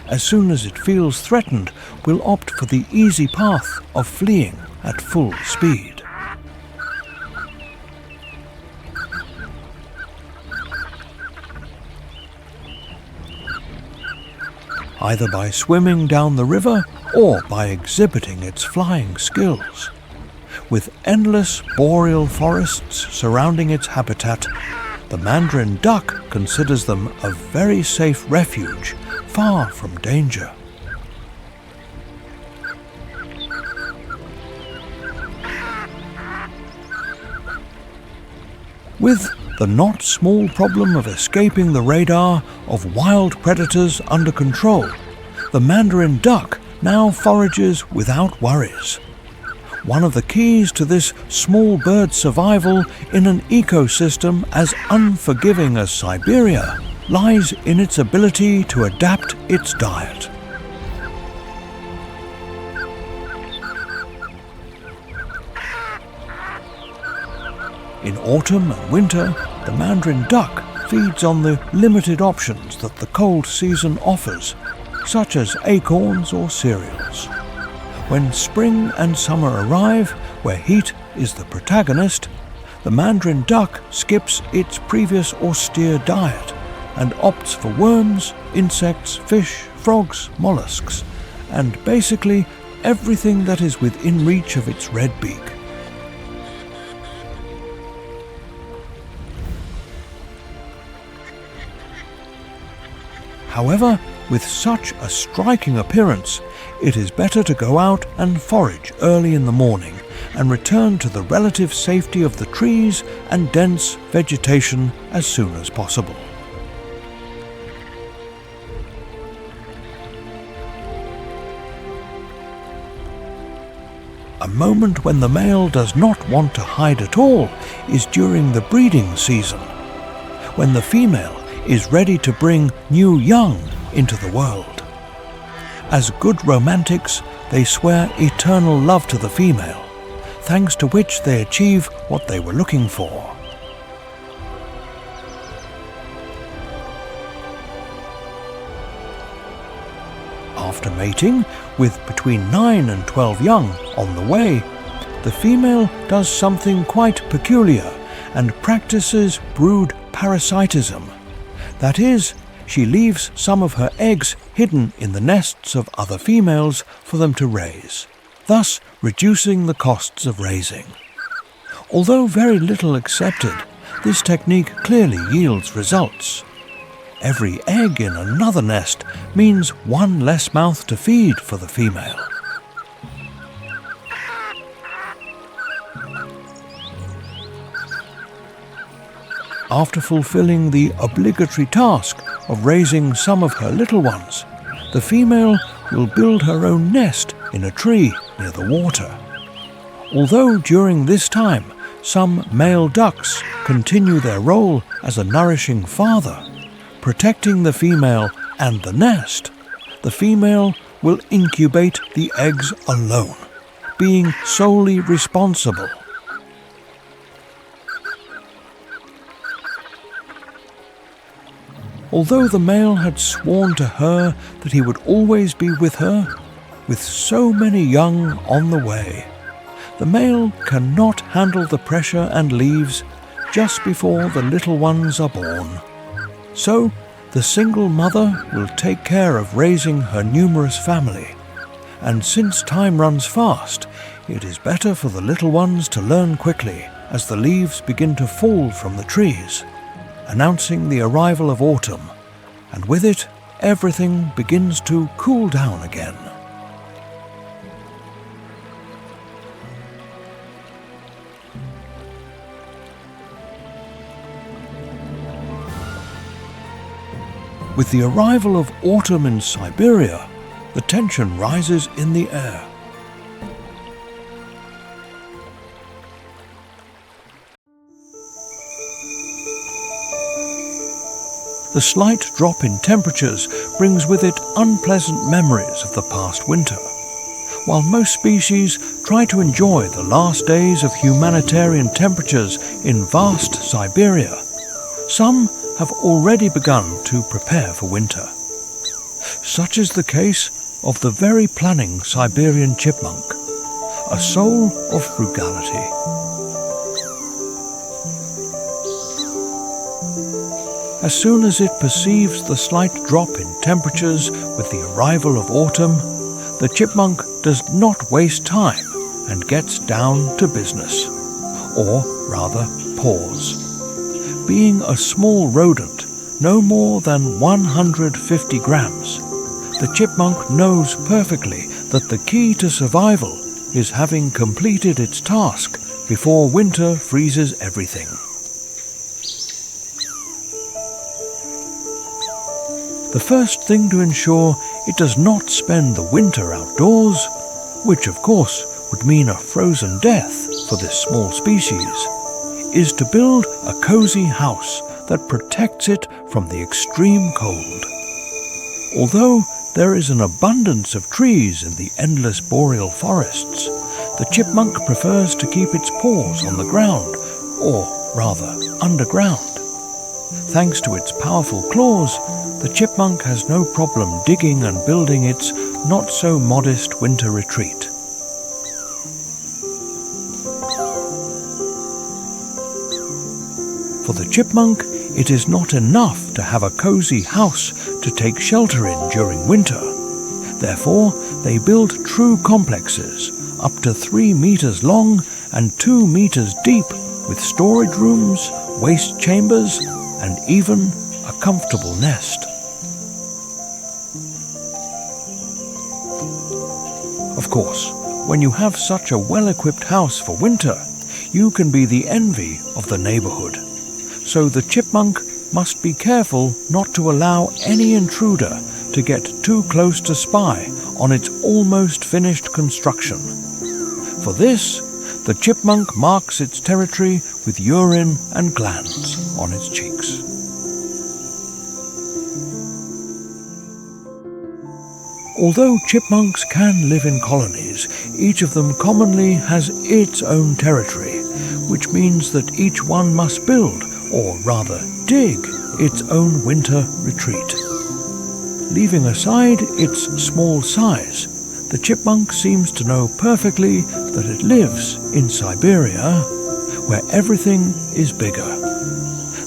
as soon as it feels threatened, will opt for the easy path of fleeing at full speed. Either by swimming down the river or by exhibiting its flying skills. With endless boreal forests surrounding its habitat, the mandarin duck considers them a very safe refuge, far from danger. With the not small problem of escaping the radar of wild predators under control, the mandarin duck now forages without worries. One of the keys to this small bird's survival in an ecosystem as unforgiving as Siberia lies in its ability to adapt its diet. In autumn and winter, the mandarin duck feeds on the limited options that the cold season offers, such as acorns or cereals. When spring and summer arrive, where heat is the protagonist, the mandarin duck skips its previous austere diet and opts for worms, insects, fish, frogs, mollusks, and basically everything that is within reach of its red beak. However, with such a striking appearance, it is better to go out and forage early in the morning and return to the relative safety of the trees and dense vegetation as soon as possible. A moment when the male does not want to hide at all is during the breeding season, when the female is ready to bring new young into the world. As good romantics, they swear eternal love to the female, thanks to which they achieve what they were looking for. After mating, with between 9 and 12 young on the way, the female does something quite peculiar and practices brood parasitism. That is, she leaves some of her eggs hidden in the nests of other females for them to raise, thus reducing the costs of raising. Although very little accepted, this technique clearly yields results. Every egg in another nest means one less mouth to feed for the female. After fulfilling the obligatory task of raising some of her little ones, the female will build her own nest in a tree near the water. Although during this time some male ducks continue their role as a nourishing father, protecting the female and the nest, the female will incubate the eggs alone, being solely responsible. Although the male had sworn to her that he would always be with her, with so many young on the way, the male cannot handle the pressure and leaves just before the little ones are born. So, the single mother will take care of raising her numerous family, and since time runs fast, it is better for the little ones to learn quickly as the leaves begin to fall from the trees, announcing the arrival of autumn, and with it, everything begins to cool down again. With the arrival of autumn in Siberia, the tension rises in the air. The slight drop in temperatures brings with it unpleasant memories of the past winter. While most species try to enjoy the last days of humanitarian temperatures in vast Siberia, some have already begun to prepare for winter. Such is the case of the very planning Siberian chipmunk, a soul of frugality. As soon as it perceives the slight drop in temperatures with the arrival of autumn, the chipmunk does not waste time and gets down to business, or rather paws. Being a small rodent, no more than 150 grams, the chipmunk knows perfectly that the key to survival is having completed its task before winter freezes everything. The first thing to ensure it does not spend the winter outdoors, which of course would mean a frozen death for this small species, is to build a cozy house that protects it from the extreme cold. Although there is an abundance of trees in the endless boreal forests, the chipmunk prefers to keep its paws on the ground, or rather underground. Thanks to its powerful claws, the chipmunk has no problem digging and building its not-so-modest winter retreat. For the chipmunk, it is not enough to have a cozy house to take shelter in during winter. Therefore, they build true complexes, up to 3 meters long and 2 meters deep, with storage rooms, waste chambers, and even a comfortable nest. Of course, when you have such a well-equipped house for winter, you can be the envy of the neighborhood. So the chipmunk must be careful not to allow any intruder to get too close to spy on its almost finished construction. For this, the chipmunk marks its territory with urine and glands on its cheeks. Although chipmunks can live in colonies, each of them commonly has its own territory, which means that each one must build, or rather dig, its own winter retreat. Leaving aside its small size, the chipmunk seems to know perfectly that it lives in Siberia, where everything is bigger.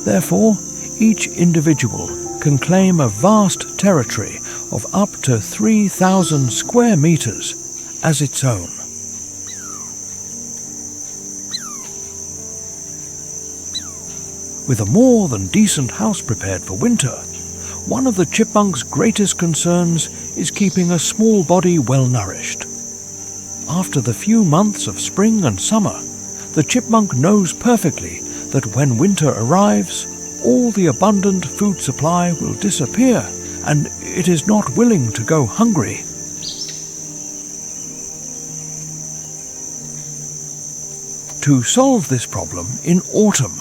Therefore, each individual can claim a vast territory of up to 3,000 square meters as its own. With a more than decent house prepared for winter, one of the chipmunk's greatest concerns is keeping a small body well nourished. After the few months of spring and summer, the chipmunk knows perfectly that when winter arrives, all the abundant food supply will disappear, and it is not willing to go hungry. To solve this problem in autumn,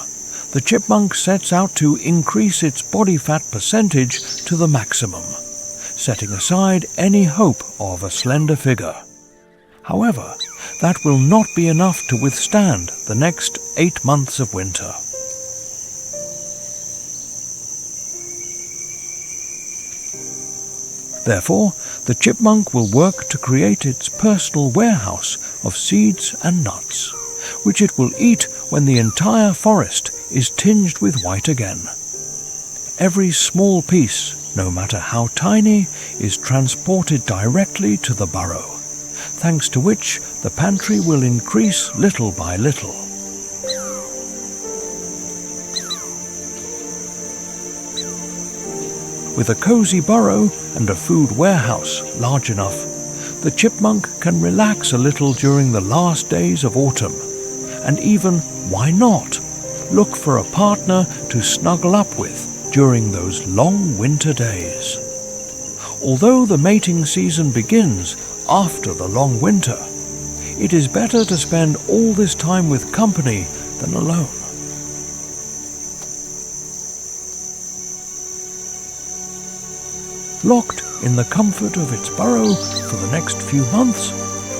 the chipmunk sets out to increase its body fat percentage to the maximum, setting aside any hope of a slender figure. However, that will not be enough to withstand the next 8 months of winter. Therefore, the chipmunk will work to create its personal warehouse of seeds and nuts, which it will eat when the entire forest is tinged with white again. Every small piece, no matter how tiny, is transported directly to the burrow, thanks to which the pantry will increase little by little. With a cozy burrow and a food warehouse large enough, the chipmunk can relax a little during the last days of autumn, and even, why not, look for a partner to snuggle up with during those long winter days. Although the mating season begins after the long winter, it is better to spend all this time with company than alone. Locked in the comfort of its burrow for the next few months,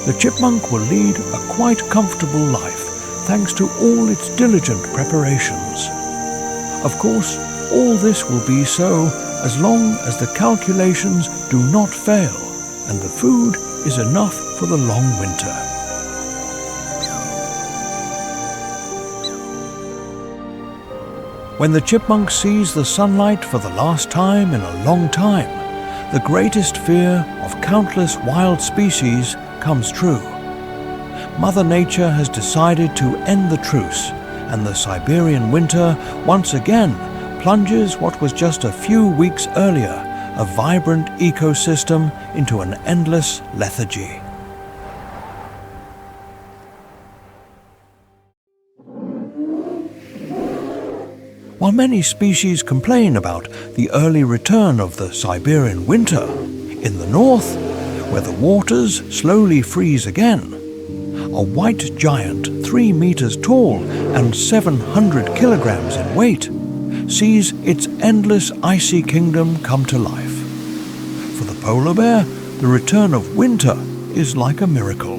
the chipmunk will lead a quite comfortable life thanks to all its diligent preparations. Of course, all this will be so as long as the calculations do not fail and the food is enough for the long winter. When the chipmunk sees the sunlight for the last time in a long time, the greatest fear of countless wild species comes true. Mother Nature has decided to end the truce, and the Siberian winter once again plunges what was just a few weeks earlier a vibrant ecosystem into an endless lethargy. While many species complain about the early return of the Siberian winter, in the north, where the waters slowly freeze again, a white giant 3 meters tall and 700 kilograms in weight sees its endless icy kingdom come to life. For the polar bear, the return of winter is like a miracle.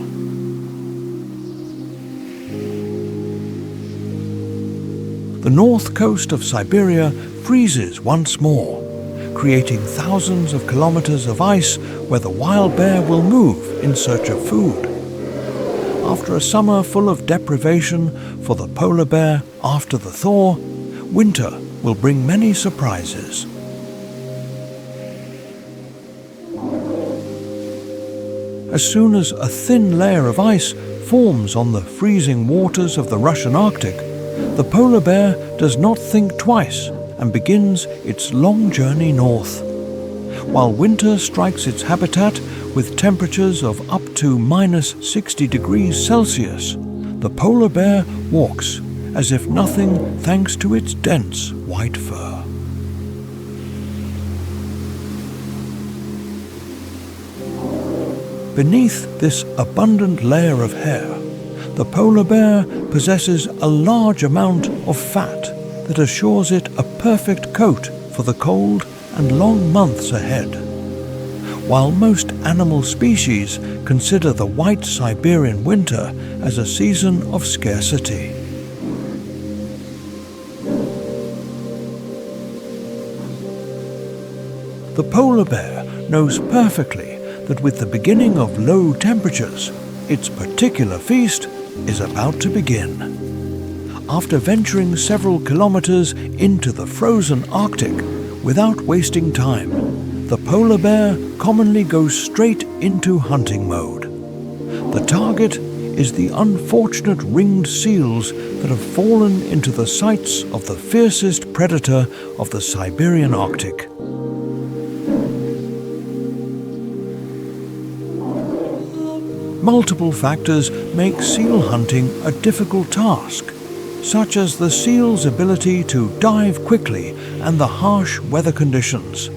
The north coast of Siberia freezes once more, creating thousands of kilometers of ice where the wild bear will move in search of food. After a summer full of deprivation for the polar bear after the thaw, winter will bring many surprises. As soon as a thin layer of ice forms on the freezing waters of the Russian Arctic, the polar bear does not think twice and begins its long journey north. While winter strikes its habitat with temperatures of up to -60 degrees Celsius, the polar bear walks as if nothing thanks to its dense white fur. Beneath this abundant layer of hair, the polar bear possesses a large amount of fat that assures it a perfect coat for the cold and long months ahead. While most animal species consider the white Siberian winter as a season of scarcity. The polar bear knows perfectly that with the beginning of low temperatures, its particular feast is about to begin. After venturing several kilometers into the frozen Arctic, Without wasting time, the polar bear commonly goes straight into hunting mode. The target is the unfortunate ringed seals that have fallen into the sights of the fiercest predator of the Siberian Arctic. Multiple factors make seal hunting a difficult task, such as the seal's ability to dive quickly and the harsh weather conditions.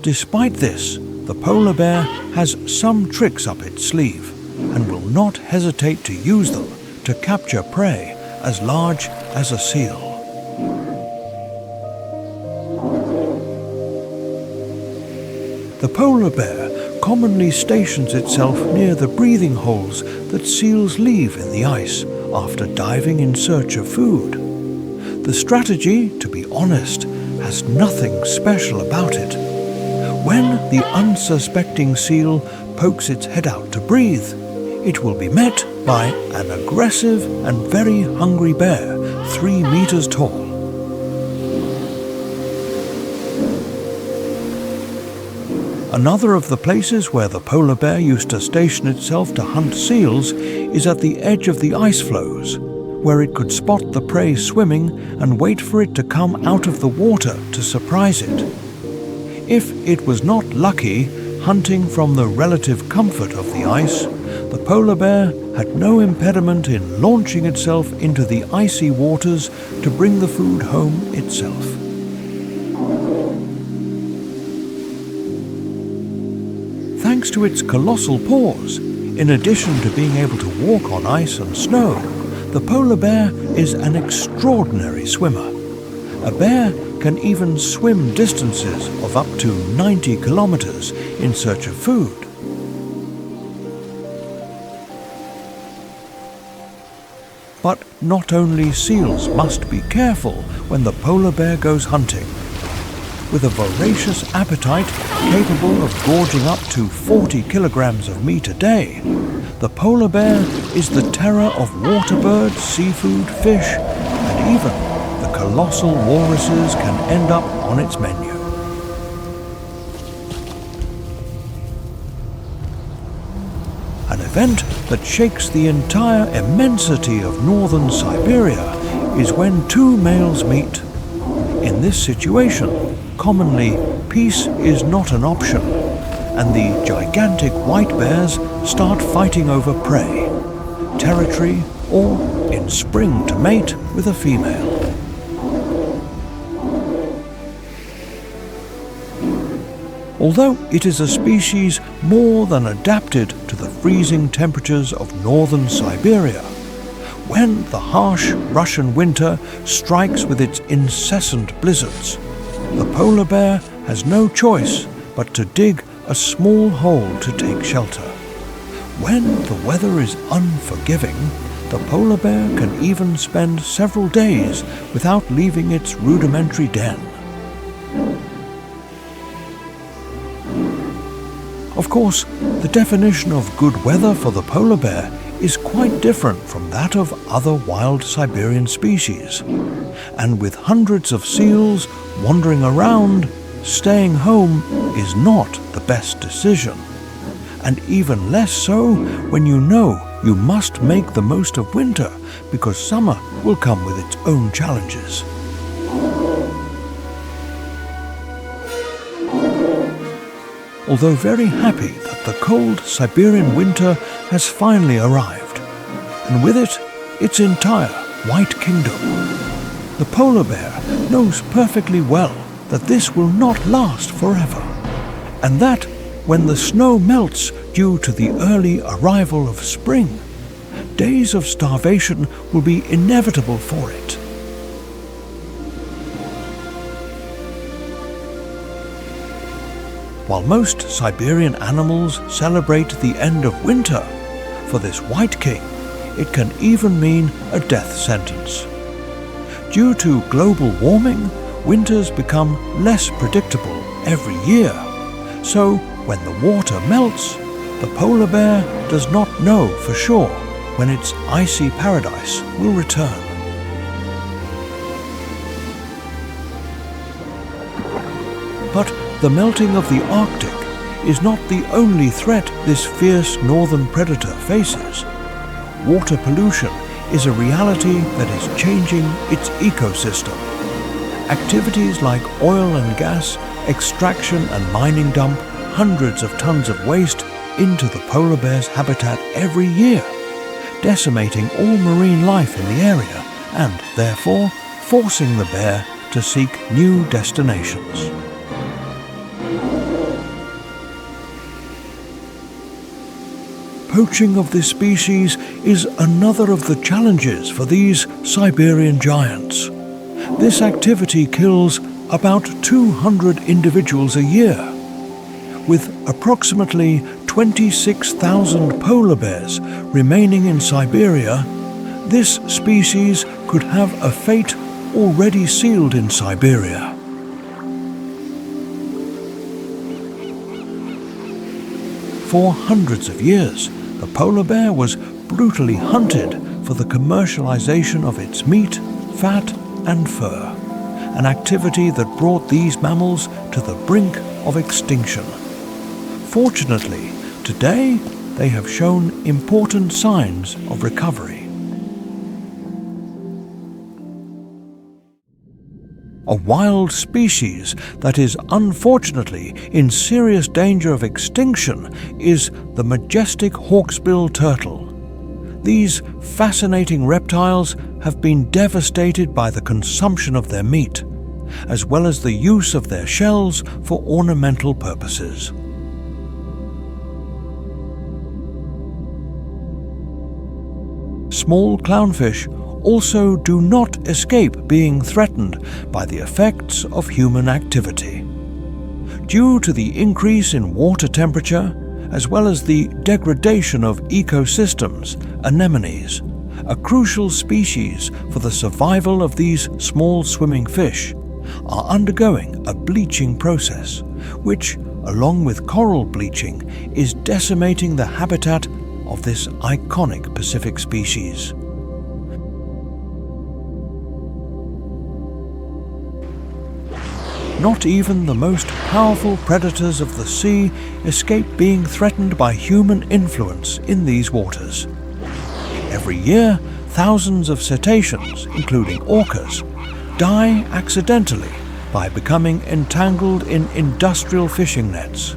Despite this, the polar bear has some tricks up its sleeve and will not hesitate to use them to capture prey as large as a seal. The polar bear commonly stations itself near the breathing holes that seals leave in the ice after diving in search of food. The strategy, to be honest, has nothing special about it. When the unsuspecting seal pokes its head out to breathe, it will be met by an aggressive and very hungry bear, 3 meters tall. Another of the places where the polar bear used to station itself to hunt seals is at the edge of the ice floes, where it could spot the prey swimming and wait for it to come out of the water to surprise it. If it was not lucky hunting from the relative comfort of the ice, the polar bear had no impediment in launching itself into the icy waters to bring the food home itself. Thanks to its colossal paws, in addition to being able to walk on ice and snow, the polar bear is an extraordinary swimmer. A bear can even swim distances of up to 90 kilometers in search of food. But not only seals must be careful when the polar bear goes hunting. With a voracious appetite capable of gorging up to 40 kilograms of meat a day, the polar bear is the terror of water birds, seafood, fish, and even the colossal walruses can end up on its menu. An event that shakes the entire immensity of northern Siberia is when 2 males meet. In this situation, commonly, peace is not an option, and the gigantic white bears start fighting over prey, territory, or in spring to mate with a female. Although it is a species more than adapted to the freezing temperatures of northern Siberia, when the harsh Russian winter strikes with its incessant blizzards, the polar bear has no choice but to dig a small hole to take shelter. When the weather is unforgiving, the polar bear can even spend several days without leaving its rudimentary den. Of course, the definition of good weather for the polar bear is quite different from that of other wild Siberian species. And with hundreds of seals wandering around, staying home is not the best decision. And even less so when you know you must make the most of winter, because summer will come with its own challenges. Although very happy that the cold Siberian winter has finally arrived, and with it, its entire white kingdom, the polar bear knows perfectly well that this will not last forever, and that when the snow melts due to the early arrival of spring, days of starvation will be inevitable for it. While most Siberian animals celebrate the end of winter, for this white king, it can even mean a death sentence. Due to global warming, winters become less predictable every year. So, when the water melts, the polar bear does not know for sure when its icy paradise will return. But the melting of the Arctic is not the only threat this fierce northern predator faces. Water pollution is a reality that is changing its ecosystem. Activities like oil and gas extraction and mining dump hundreds of tons of waste into the polar bear's habitat every year, decimating all marine life in the area and, therefore, forcing the bear to seek new destinations. Poaching of this species is another of the challenges for these Siberian giants. This activity kills about 200 individuals a year. With approximately 26,000 polar bears remaining in Siberia, this species could have a fate already sealed in Siberia. For hundreds of years, the polar bear was brutally hunted for the commercialization of its meat, fat, and fur, an activity that brought these mammals to the brink of extinction. Fortunately, today they have shown important signs of recovery. A wild species that is unfortunately in serious danger of extinction is the majestic hawksbill turtle. These fascinating reptiles have been devastated by the consumption of their meat, as well as the use of their shells for ornamental purposes. Small clownfish also do not escape being threatened by the effects of human activity. Due to the increase in water temperature, as well as the degradation of ecosystems, anemones, a crucial species for the survival of these small swimming fish, are undergoing a bleaching process, which, along with coral bleaching, is decimating the habitat of this iconic Pacific species. Not even the most powerful predators of the sea escape being threatened by human influence in these waters. Every year, thousands of cetaceans, including orcas, die accidentally by becoming entangled in industrial fishing nets,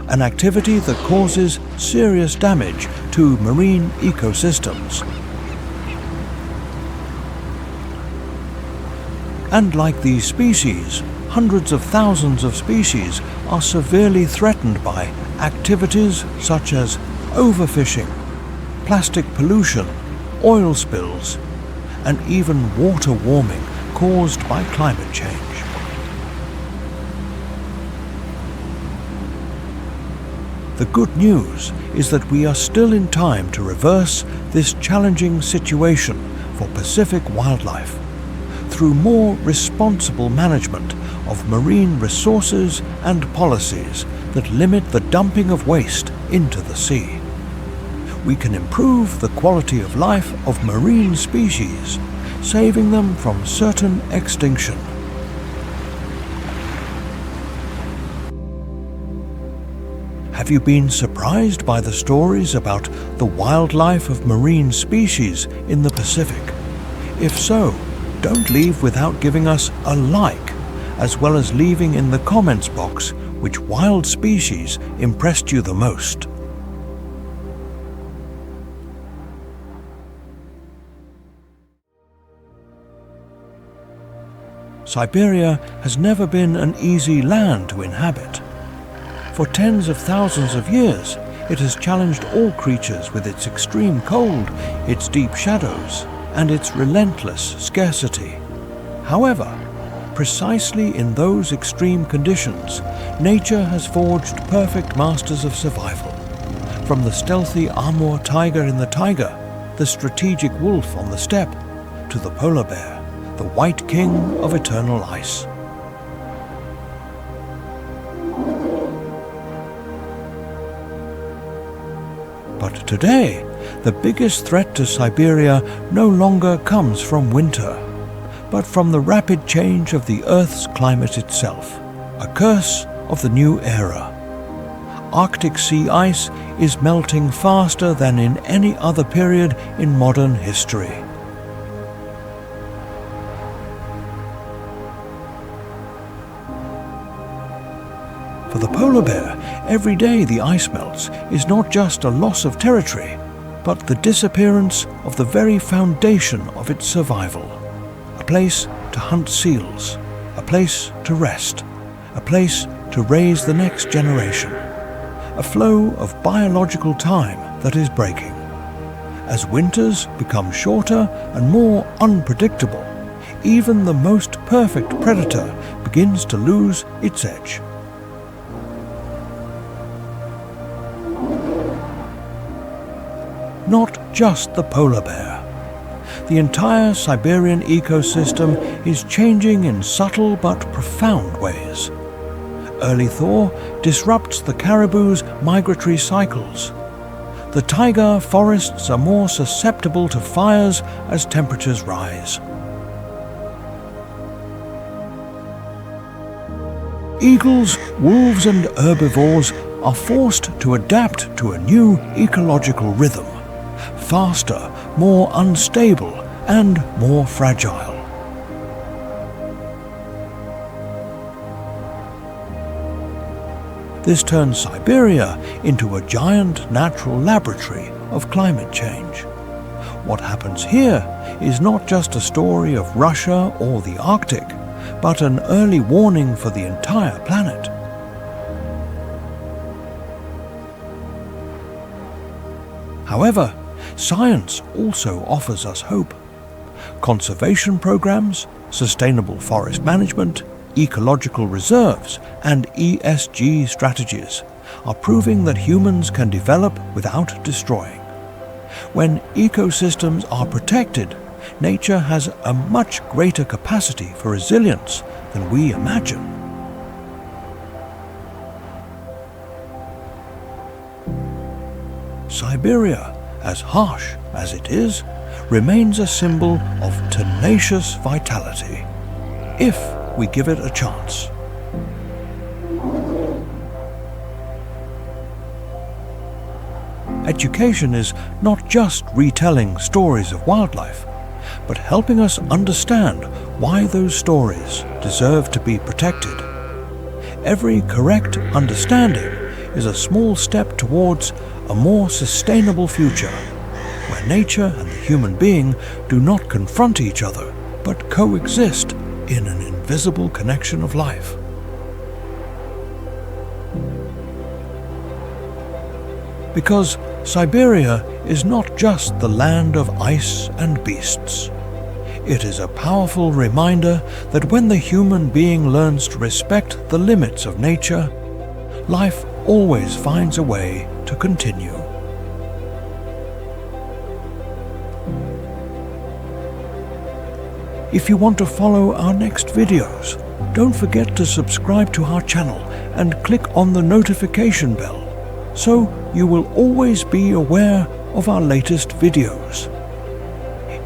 an activity that causes serious damage to marine ecosystems. And like these species, hundreds of thousands of species are severely threatened by activities such as overfishing, plastic pollution, oil spills, and even water warming caused by climate change. The good news is that we are still in time to reverse this challenging situation for Pacific wildlife through more responsible management of marine resources and policies that limit the dumping of waste into the sea. We can improve the quality of life of marine species, saving them from certain extinction. Have you been surprised by the stories about the wildlife of marine species in the Pacific? If so, don't leave without giving us a like, as well as leaving in the comments box which wild species impressed you the most. Siberia has never been an easy land to inhabit. For tens of thousands of years, it has challenged all creatures with its extreme cold, its deep shadows, and its relentless scarcity. However, precisely in those extreme conditions, nature has forged perfect masters of survival. From the stealthy Amur tiger in the taiga, the strategic wolf on the steppe, to the polar bear, the white king of eternal ice. But today, the biggest threat to Siberia no longer comes from winter, but from the rapid change of the Earth's climate itself. a curse of the new era. Arctic sea ice is melting faster than in any other period in modern history. For the polar bear, every day the ice melts is not just a loss of territory, but the disappearance of the very foundation of its survival. A place to hunt seals, a place to rest, a place to raise the next generation. A flow of biological time that is breaking. As winters become shorter and more unpredictable, even the most perfect predator begins to lose its edge. Not just the polar bear. The entire Siberian ecosystem is changing in subtle but profound ways. Early thaw disrupts the caribou's migratory cycles. The taiga forests are more susceptible to fires as temperatures rise. Eagles, wolves and herbivores are forced to adapt to a new ecological rhythm. Faster, more unstable and more fragile. This turns Siberia into a giant natural laboratory of climate change. What happens here is not just a story of Russia or the Arctic, but an early warning for the entire planet. However, science also offers us hope. Conservation programs, sustainable forest management, ecological reserves and ESG strategies are proving that humans can develop without destroying. When ecosystems are protected, nature has a much greater capacity for resilience than we imagine. Siberia, as harsh as it is, remains a symbol of tenacious vitality, if we give it a chance. Education is not just retelling stories of wildlife, but helping us understand why those stories deserve to be protected. Every correct understanding is a small step towards a more sustainable future, where nature and the human being do not confront each other, but coexist in an invisible connection of life. Because Siberia is not just the land of ice and beasts. It is a powerful reminder that when the human being learns to respect the limits of nature, life always finds a way to continue. If you want to follow our next videos, don't forget to subscribe to our channel and click on the notification bell, so you will always be aware of our latest videos.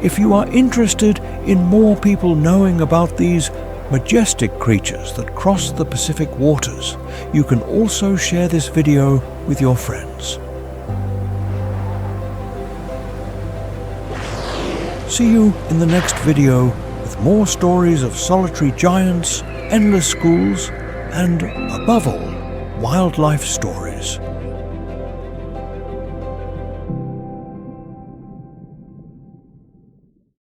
If you are interested in more people knowing about these majestic creatures that cross the Pacific waters, you can also share this video with your friends. See you in the next video with more stories of solitary giants, endless schools, and, above all, wildlife stories.